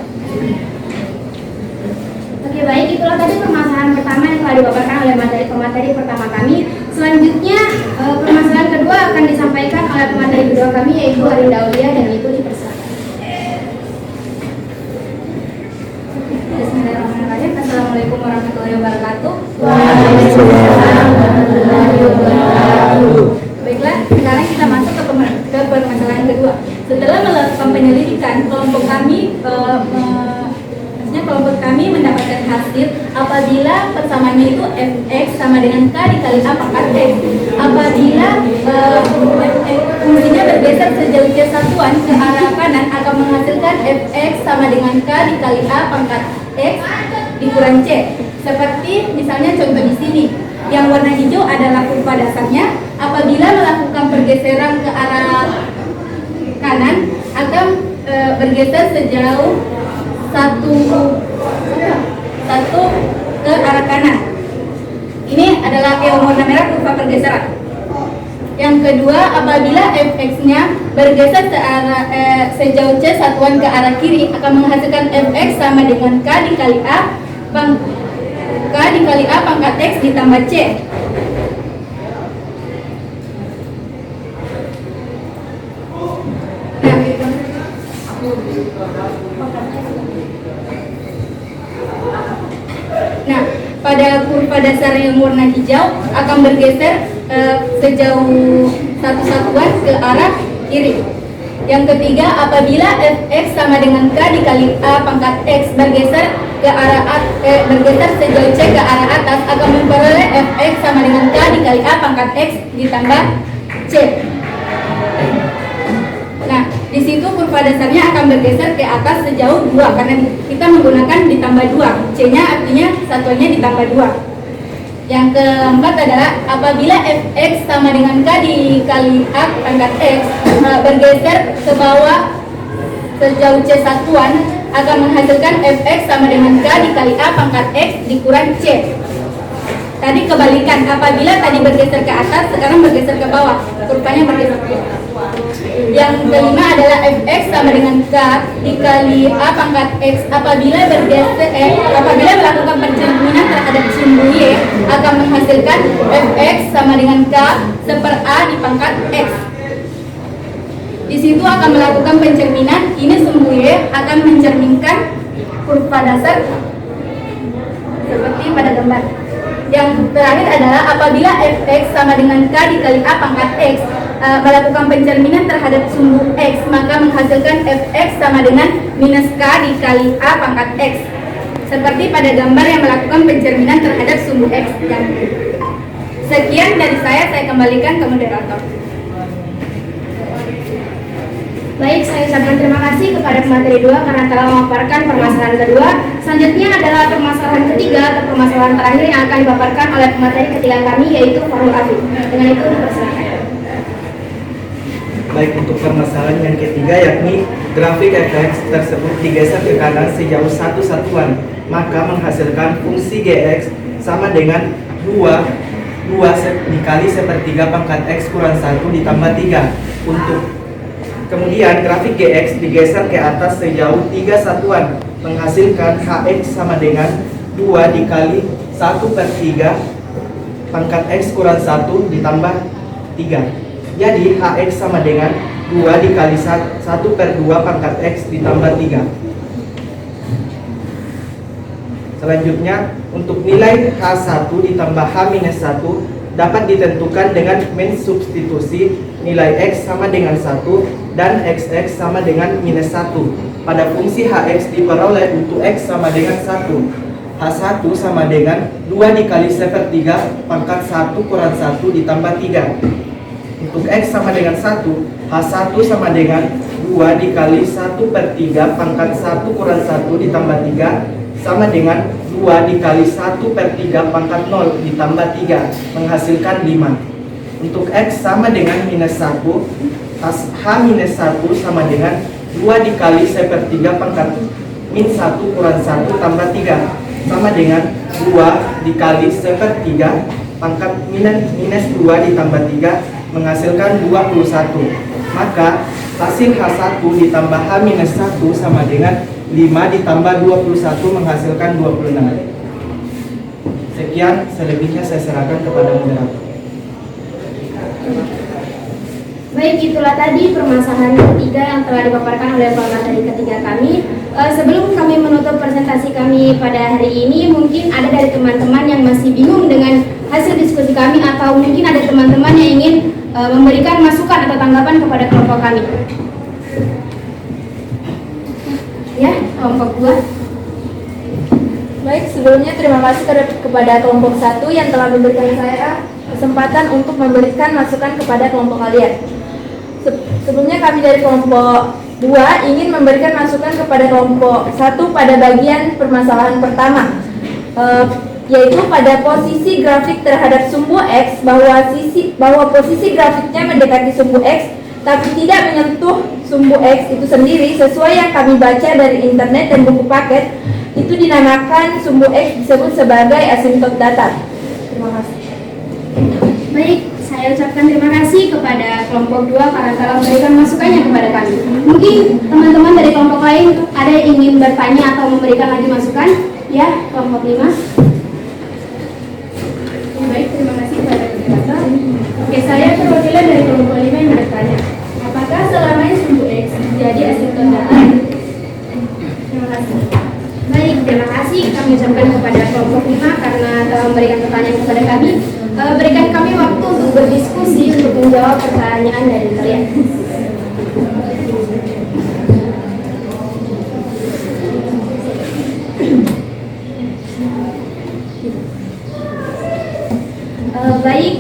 Oke, baik, itulah tadi permasalahan pertama yang telah dipaparkan oleh pemateri pertama kami. Selanjutnya permasalahan kedua akan disampaikan oleh pemateri kedua kami yaitu Arinda Aulia, dan itu dipersilakan. Bismillahirrahmanirrahim. Assalamualaikum warahmatullahi wabarakatuh. Waalaikumsalam warahmatullahi wabarakatuh. Baiklah, sekarang kita masuk ke permasalahan kedua. Setelah melakukan penyelidikan, kelompok kami mendapatkan hasil apabila persamaannya itu fx sama dengan k dikali a pangkat x. Apabila fungsinya bergeser sejauh c satuan ke arah kanan akan menghasilkan fx sama dengan k dikali a pangkat x dikurang c. Seperti misalnya contoh di sini. Yang warna hijau adalah kurva dasarnya. Apabila melakukan pergeseran ke arah kanan akan bergeser sejauh satu ke arah kanan. Ini adalah yang warna merah kurva pergeseran. Yang kedua, apabila fx-nya bergeser sejauh c satuan ke arah kiri akan menghasilkan fx sama dengan k dikali a pangkat x ditambah c. Nah, pada kurva dasar yang warna hijau akan bergeser sejauh satu satuan ke arah kiri. Yang ketiga, apabila fx sama dengan k dikali a pangkat x bergeser ke arah bergeser sejauh c ke arah atas akan memperoleh fx sama dengan k dikali a pangkat x ditambah c. Nah, di situ kurva dasarnya akan bergeser ke atas sejauh 2 karena kita menggunakan ditambah 2. C-nya artinya satuannya ditambah 2. Yang keempat adalah apabila fx sama dengan k dikali a pangkat x bergeser ke bawah sejauh c satuan akan menghasilkan fx sama dengan k dikali a pangkat x dikurang c. Tadi kebalikan, apabila tadi bergeser ke atas sekarang bergeser ke bawah, kurvanya bergeser ke bawah. Yang kelima adalah fx sama dengan k dikali a pangkat x apabila melakukan pencerminan terhadap sumbu y akan menghasilkan fx sama dengan k seper a di pangkat x. Di situ akan melakukan pencerminan, ini sumbu y akan mencerminkan kurva dasar seperti pada gambar. Yang terakhir adalah apabila fx sama dengan k dikali a pangkat x melakukan pencerminan terhadap sumbu x maka menghasilkan fx sama dengan minus k dikali a pangkat x. Seperti pada gambar yang melakukan pencerminan terhadap sumbu x. Sekian dari saya kembalikan ke moderator. Baik, saya ucapkan terima kasih kepada pemateri 2 karena telah memaparkan permasalahan kedua. Selanjutnya adalah permasalahan ketiga atau permasalahan terakhir yang akan dipaparkan oleh pemateri ketiga kami yaitu Farul Afif. Dengan itu dipersilakan. Baik, untuk permasalahan yang ketiga yakni grafik fx tersebut digeser ke kanan sejauh satu satuan maka menghasilkan fungsi gx sama dengan 2 dikali sepertiga pangkat x kurang 1 ditambah 3. Untuk kemudian grafik gx digeser ke atas sejauh 3 satuan menghasilkan hx sama dengan 2 dikali 1/3 pangkat x kurang 1 ditambah 3. Jadi hx sama dengan 2 dikali 1/2 pangkat x ditambah 3. Selanjutnya, untuk nilai H1 ditambah H-1 dapat ditentukan dengan mensubstitusi nilai X sama dengan 1 dan XX sama dengan minus 1. pada fungsi Hx diperoleh untuk X sama dengan 1. H1 sama dengan 2 dikali 1/3 pangkat 1 kurang 1 ditambah 3. Untuk X sama dengan 1, H1 sama dengan 2 dikali 1/3 pangkat 1 kurang 1 ditambah 3 sama dengan 2 dikali 1/3 pangkat 0 ditambah 3 menghasilkan 5. Untuk X sama dengan minus 1, H-1 sama dengan 2 dikali 1/3 pangkat min 1 kurang 1 tambah 3 sama dengan 2 dikali 1/3 pangkat minus 2 ditambah 3 menghasilkan 21. Maka hasil H1 ditambah H-1 sama dengan 5 ditambah 21 menghasilkan 26. Sekian, selebihnya saya serahkan kepada moderator. Baik, itulah tadi permasalahan ketiga yang telah dipaparkan oleh pemateri ketiga kami. Sebelum kami menutup presentasi kami pada hari ini, mungkin ada dari teman-teman yang masih bingung dengan hasil diskusi kami, atau mungkin ada teman-teman yang ingin memberikan masukan atau tanggapan kepada kelompok kami. Ya, kelompok 2. Baik, sebelumnya terima kasih kepada kelompok 1 yang telah memberikan saya kesempatan untuk memberikan masukan kepada kelompok kalian. Sebelumnya kami dari kelompok 2 ingin memberikan masukan kepada kelompok 1 pada bagian permasalahan pertama, yaitu pada posisi grafik terhadap sumbu X, bahwa posisi grafiknya mendekati sumbu X tapi tidak menyentuh sumbu X itu sendiri. Sesuai yang kami baca dari internet dan buku paket, itu dinamakan sumbu X disebut sebagai asintot datar. Terima kasih. Baik, saya ucapkan terima kasih kepada kelompok 2 karena telah memberikan masukannya kepada kami. Mungkin teman-teman dari kelompok lain ada yang ingin bertanya atau memberikan lagi masukan? Ya, kelompok 5. Baik, terima kasih kepada moderator. Oke, saya perwakilan dari kelompok 5 yang bertanya. Apakah selamanya sumbu X jadi asintot datar? Terima kasih. Baik, terima kasih kami ucapkan kepada kelompok 5 karena telah memberikan pertanyaan kepada kami. Berikan kami waktu untuk berdiskusi untuk menjawab pertanyaan dari kalian. Baik,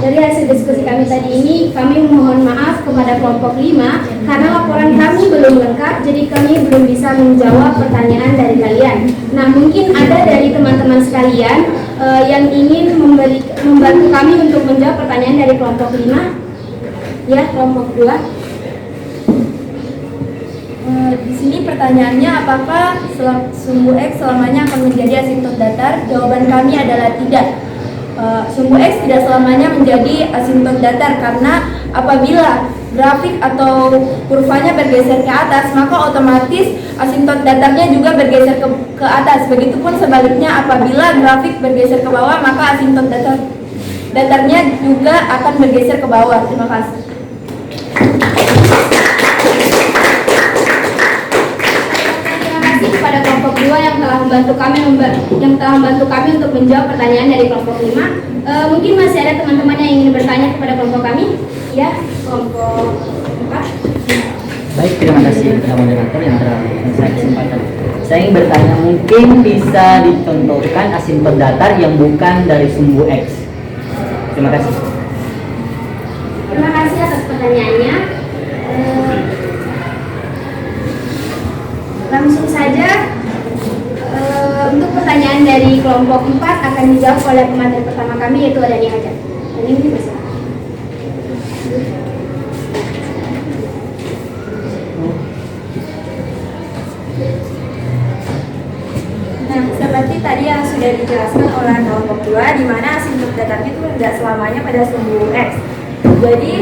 dari hasil diskusi kami tadi ini, kami mohon maaf kepada kelompok 5 karena laporan kami belum lengkap, jadi kami belum bisa menjawab pertanyaan dari kalian. Nah, mungkin ada dari teman-teman sekalian yang ingin membantu kami untuk menjawab pertanyaan dari kelompok 5. Ya, kelompok 2. Di sini pertanyaannya, apakah sumbu X selamanya akan menjadi asintot datar? Jawaban kami adalah tidak. Sumbu X tidak selamanya menjadi asintot datar karena apabila grafik atau kurvanya bergeser ke atas, maka otomatis asintot datarnya juga bergeser ke atas. Begitupun sebaliknya, apabila grafik bergeser ke bawah, maka asintot datarnya juga akan bergeser ke bawah. Terima kasih. Terima kasih kepada kelompok 2 yang telah membantu kami untuk menjawab pertanyaan dari kelompok 5. Mungkin masih ada teman-teman yang ingin bertanya kepada kelompok kami. Ya, kelompok 4. Baik, terima kasih kepada moderator yang telah memberikan saya kesempatan. Saya ingin bertanya, mungkin bisa dicontohkan asintot datar yang bukan dari sumbu X. Terima kasih. Terima kasih atas pertanyaannya. Langsung saja, untuk pertanyaan dari kelompok 4 akan dijawab oleh pemateri pertama kami, yaitu Adani Hajar. Ini bisa. Nah, seperti tadi yang sudah dijelaskan oleh kelompok 2, di mana asintot datar itu tidak selamanya pada sumbu X. Jadi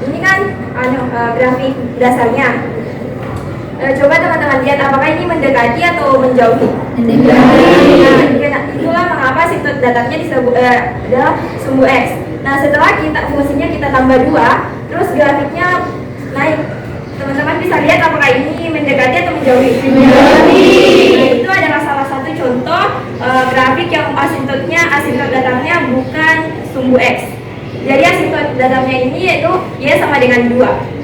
ini kan grafik dasarnya. Coba teman-teman lihat apakah ini mendekati atau menjauhi. Nah, itulah mengapa asintot datarnya disebut adalah sumbu X. Nah, setelah fungsinya kita tambah 2, terus grafiknya naik. Teman-teman bisa lihat apakah ini mendekati atau menjauhi. Nah, itu adalah salah satu contoh grafik yang asintot datarnya bukan sumbu X. Jadi asintot datarnya ini yaitu Y sama dengan 2.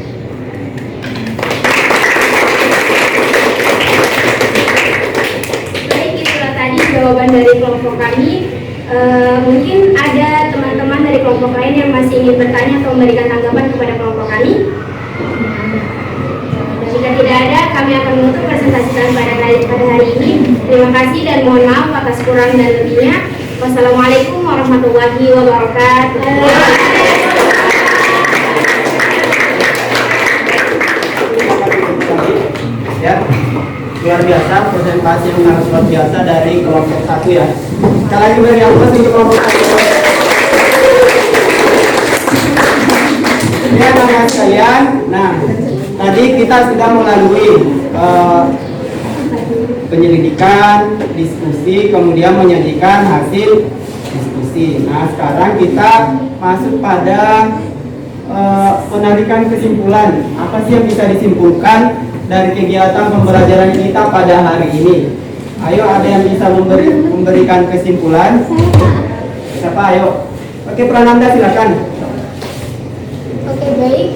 jawaban dari kelompok kami. Mungkin ada teman-teman dari kelompok lain yang masih ingin bertanya atau memberikan tanggapan kepada kelompok kami. Jika tidak ada, kami akan menutup presentasi kami pada hari ini. Terima kasih dan mohon maaf atas kurang dan lebihnya. Wassalamualaikum warahmatullahi wabarakatuh. Ya, luar biasa presentasi yang sangat luar biasa dari kelompok 1 ya. Sekali lagi beri aplaus untuk kelompok 1. Ya, anak-anak sekalian. Nah, tadi kita sudah melalui penyelidikan, diskusi, kemudian menyajikan hasil diskusi. Nah, sekarang kita masuk pada penarikan kesimpulan. Apa sih yang bisa disimpulkan dari kegiatan pembelajaran kita pada hari ini? Ayo, ada yang bisa memberikan kesimpulan? Siapa? Ayo. Oke, Prananda silakan. Oke, baik.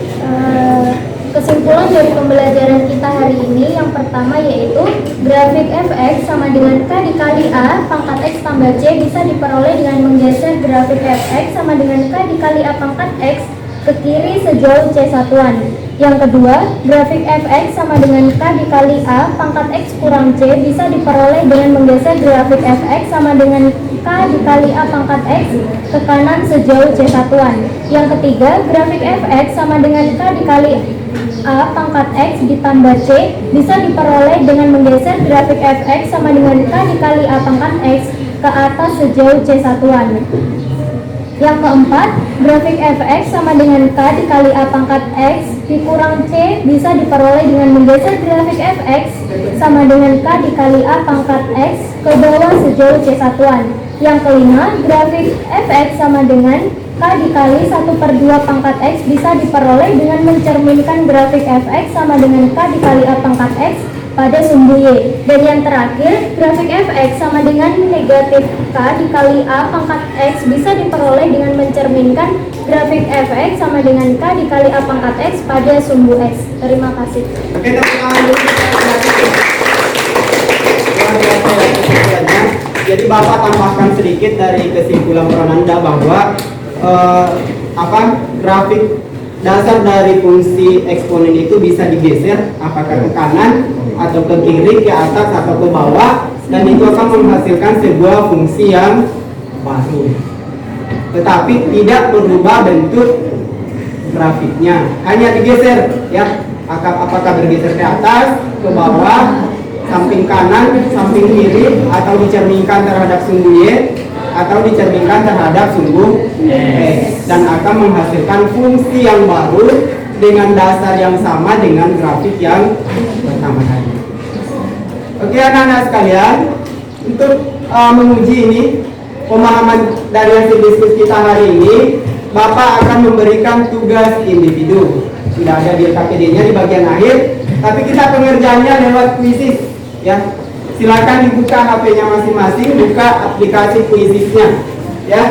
Kesimpulan dari pembelajaran kita hari ini yang pertama yaitu grafik fx sama dengan k dikali a pangkat x tambah c bisa diperoleh dengan menggeser grafik fx sama dengan k dikali a pangkat x ke kiri sejauh c satuan. Yang kedua, grafik fx sama dengan k dikali a pangkat x kurang c bisa diperoleh dengan menggeser grafik fx sama dengan k dikali a pangkat x ke kanan sejauh c satuan. Yang ketiga, grafik fx sama dengan k dikali a pangkat x ditambah c bisa diperoleh dengan menggeser grafik fx sama dengan k dikali a pangkat x ke atas sejauh c satuan. Yang keempat, grafik fx sama dengan k dikali a pangkat x dikurang c bisa diperoleh dengan menggeser grafik fx sama dengan k dikali a pangkat x ke bawah sejauh c satuan. Yang kelima, grafik fx sama dengan k dikali 1/2 pangkat x bisa diperoleh dengan mencerminkan grafik fx sama dengan k dikali a pangkat x pada sumbu y. Dan yang terakhir, grafik fx sama dengan negatif k dikali a pangkat x bisa diperoleh dengan mencerminkan grafik fx sama dengan k dikali a pangkat x pada sumbu x. Terima kasih. Oke, tepuk tangan dulu. Luar biasa ya kesimpulannya. Jadi Bapak tambahkan sedikit dari kesimpulan Prananda bahwa grafik dasar dari fungsi eksponen itu bisa digeser apakah ke kanan atau ke kiri, ke atas atau ke bawah, dan itu akan menghasilkan sebuah fungsi yang baru, tetapi tidak berubah bentuk grafiknya, hanya digeser ya, apakah bergeser ke atas, ke bawah, samping kanan, samping kiri, atau dicerminkan terhadap sumbu Y atau dicerminkan terhadap sumbu X, dan akan menghasilkan fungsi yang baru dengan dasar yang sama dengan grafik yang pertama tadi. Oke anak-anak sekalian, untuk menguji ini pemahaman dari hasil diskusi kita hari ini, Bapak akan memberikan tugas individu. Sudah ada di KPD-nya di bagian akhir, tapi kita pengerjaannya lewat kuisis ya. Silakan dibuka HP-nya masing-masing, buka aplikasi kuisisnya ya.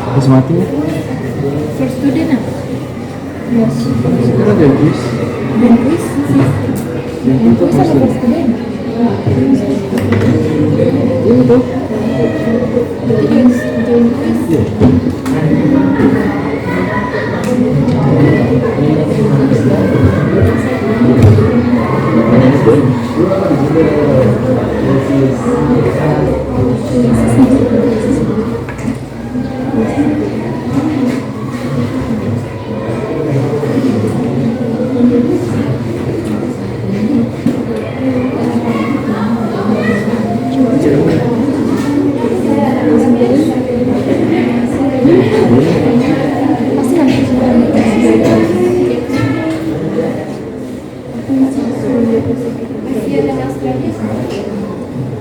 Harus mati ya? First student apa? Yes. Sekarang ada kuis. Dan quiz? Yang itu Quiz apa first student? Ini tuh. Join quiz.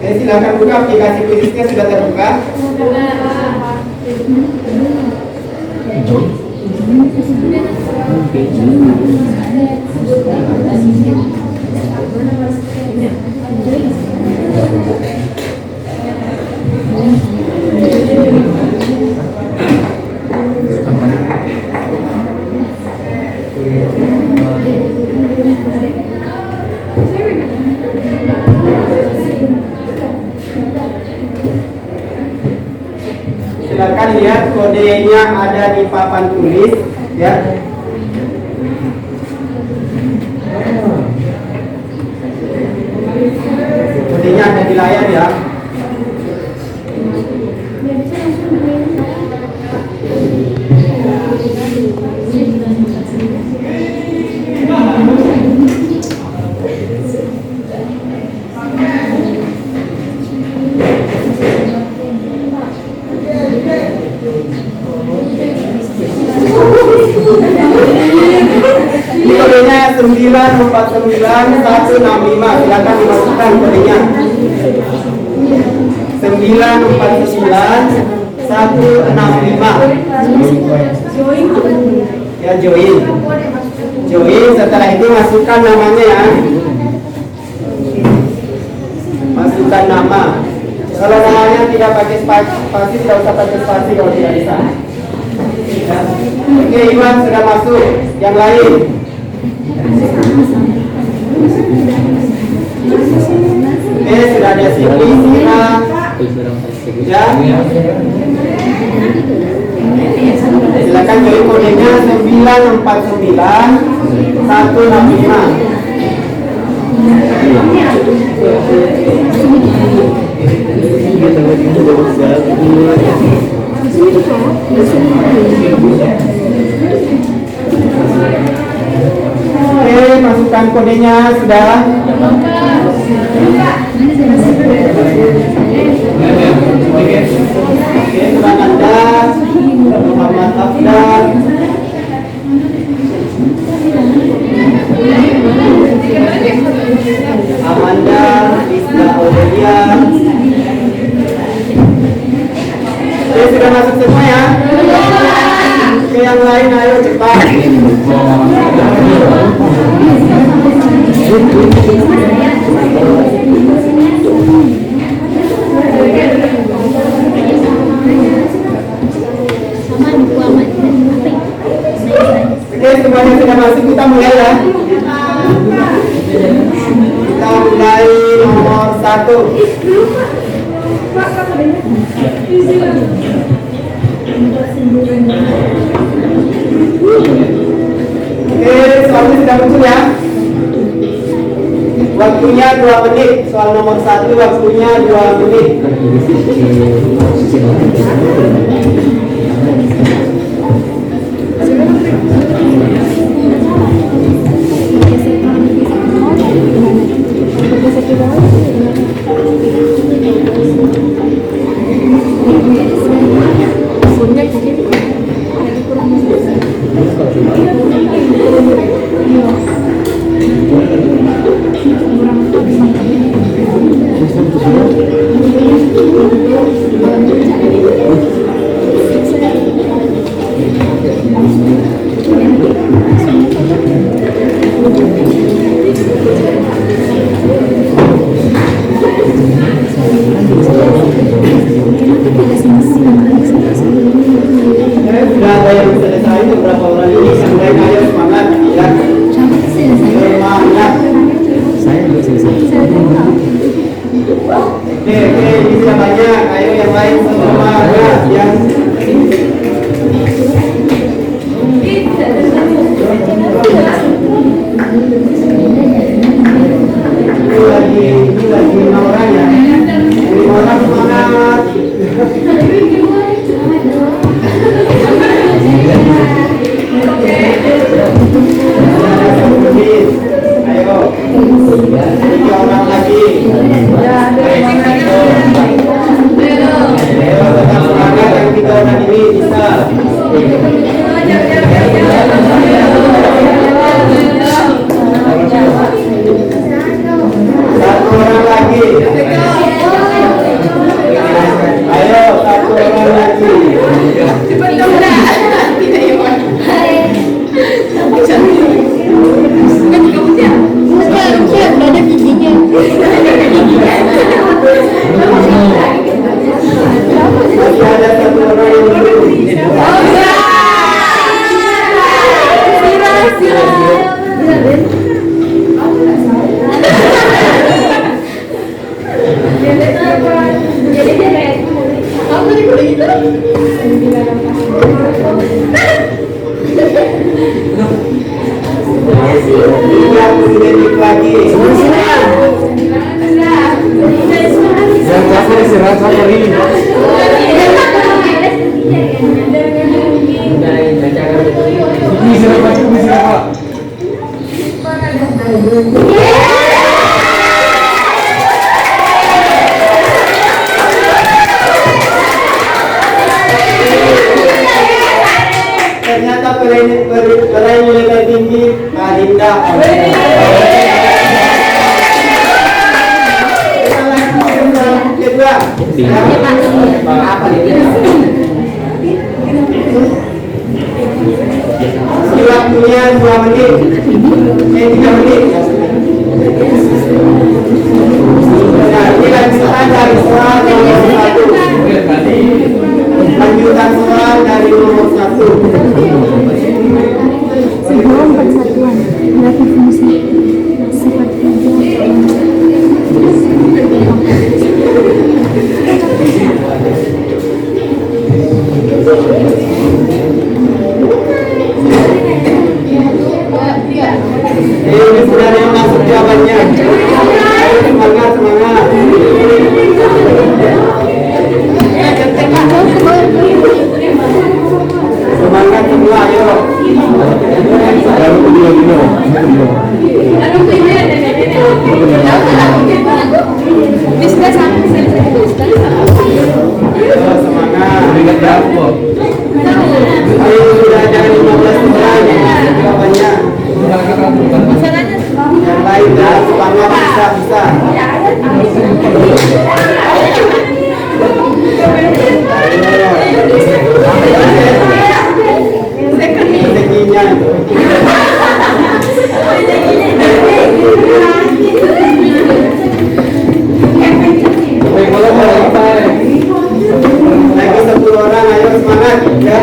Oke, silakan buka aplikasi kuisisnya, sudah terbuka. Silakan lihat kodenya ada di papan tulis ya. Kodenya ada di layar ya. Ini kodenya 949165. Silakan dimasukkan kodenya. 949165. Ya, join. Join, setelah itu masukkan namanya ya. Masukkan nama. Kalau namanya tidak pakai spasi, tidak usah pakai spasi kalau tidak bisa. Ya. Oke, Iwan sudah masuk. Yang lain. Oke, sudah ada Siti, Sira. Ya. Silakan join kodenya 949165. Oke, masukkan kodenya sudah. Oke, Tuan Anda, Muhammad Afdan. Amanda, Rizka Aurelia. Oke, sudah masuk semua ya? Oke, yang lain ayo cepat. Oke, semuanya sudah masuk, kita mulai ya. Kita mulai nomor 1. Oke, soalnya sudah muncul ya. Waktunya 2 menit. Soal nomor 1 waktunya 2 menit. Sudah ada yang selesai beberapa orang ini. Yang lain ayo semangat ya. Semangat. Saya belum selesai. Oke, ini sudah banyak. Ayo yang lain semangat ya. Tidak identik lagi. Ternyata peraih nilai tertinggi Adinda. Kedua, waktunya 2 menit, 3 menit. Nah, ini lanjutan dari soal nomor 1. Lanjutan soal dari nomor 1. Sebelum persatuan, berarti fungsi sifat kerja. Ini sudah ada yang masuk jawabannya. Semangat, semangat. Semangat semua, ayo. Semangat. Ayo, sudah ada 15 orang jawabannya. Yang lain dah, semangat, bisa. Rezekinya itu. Lagi 10 orang, ayo semangat ya.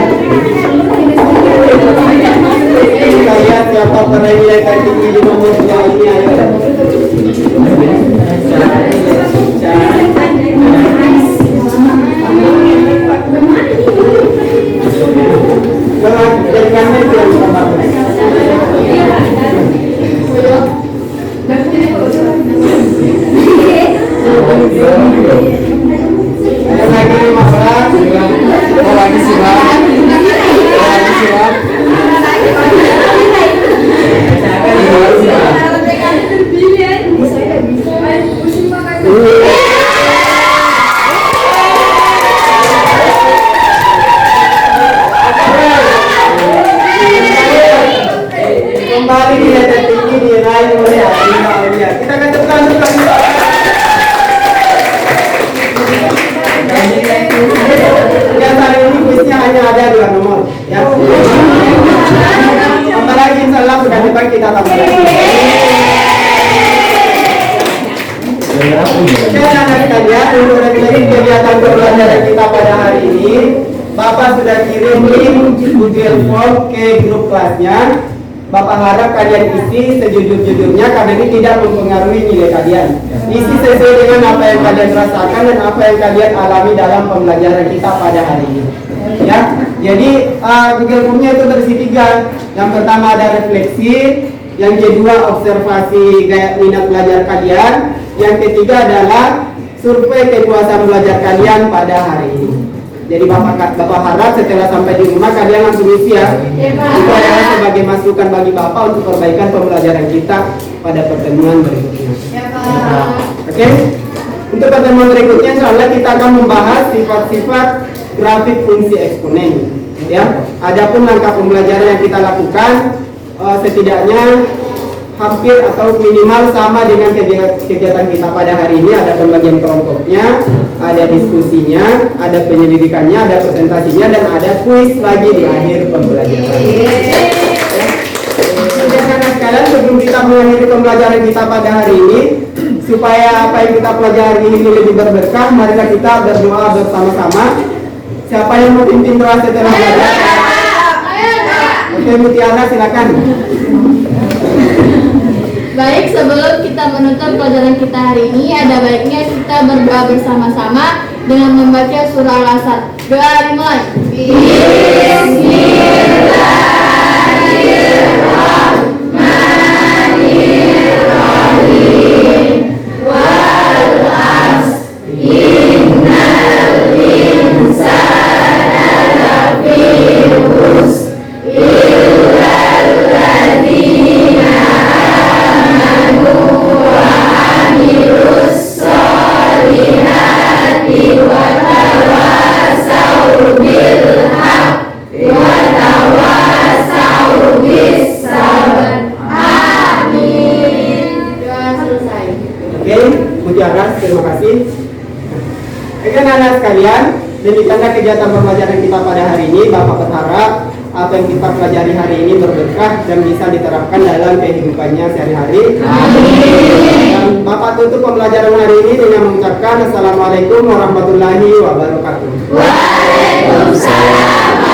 Kita lihat siapa peraih nilai tertinggi di nomor 2 ini, ayo. Jadikannya yang ada lagi 15. Lagi siap. Kembali nilai tertinggi diraih oleh Adinda. Kita akan tekan. Ya, hari ini kuisnya hanya ada 2 nomor ya. Tambah lagi, insya Allah sudah depan kita tambah lagi. Oke, anak-anak sekalian, untuk melanjutkan kegiatan pembelajaran kita pada hari ini, Bapak sudah kirim link Google Form ke grup kelasnya. Bapak harap kalian isi sejujur-jujurnya karena ini tidak mempengaruhi nilai kalian. Isi sesuai dengan apa yang kalian rasakan dan apa yang kalian alami dalam pembelajaran kita pada hari ini. Ya, jadi Google Form-nya itu terisi 3. Yang pertama ada refleksi, yang kedua observasi gaya minat belajar kalian, yang ketiga adalah survei kepuasan belajar kalian pada hari ini. Jadi Bapak harap setelah sampai di rumah kalian langsung isi ya. Itu adalah sebagai masukan bagi Bapak untuk perbaikan pembelajaran kita pada pertemuan berikutnya. Oke? Untuk pertemuan berikutnya insya Allah kita akan membahas sifat-sifat grafik fungsi eksponen. Ya. Adapun langkah pembelajaran yang kita lakukan setidaknya hampir atau minimal sama dengan kegiatan kita pada hari ini. Ada pembagian kelompoknya, ada diskusinya, ada penyelidikannya, ada presentasinya, dan ada kuis lagi di akhir pembelajaran. Saudara sekalian, sebelum kita mengakhiri pembelajaran kita pada hari ini, supaya apa yang kita pelajari ini lebih berberkah, marilah kita berdoa bersama-sama. Siapa yang mau pimpin doa setelah belajar? Oke, Mutiara silakan. Baik, sebelum kita menutup pelajaran kita hari ini, ada baiknya kita berdoa bersama-sama dengan membaca surah Al-Asr. Doa dimulai. Bismillahirrahmanirrahim. Tiara, terima kasih. Oke anak-anak sekalian, demikianlah kegiatan pembelajaran kita pada hari ini. Bapak berharap apa yang kita pelajari hari ini berberkah dan bisa diterapkan dalam kehidupannya sehari-hari. Dan Bapak tutup pembelajaran hari ini dengan mengucapkan Assalamualaikum warahmatullahi wabarakatuh. Waalaikumsalam.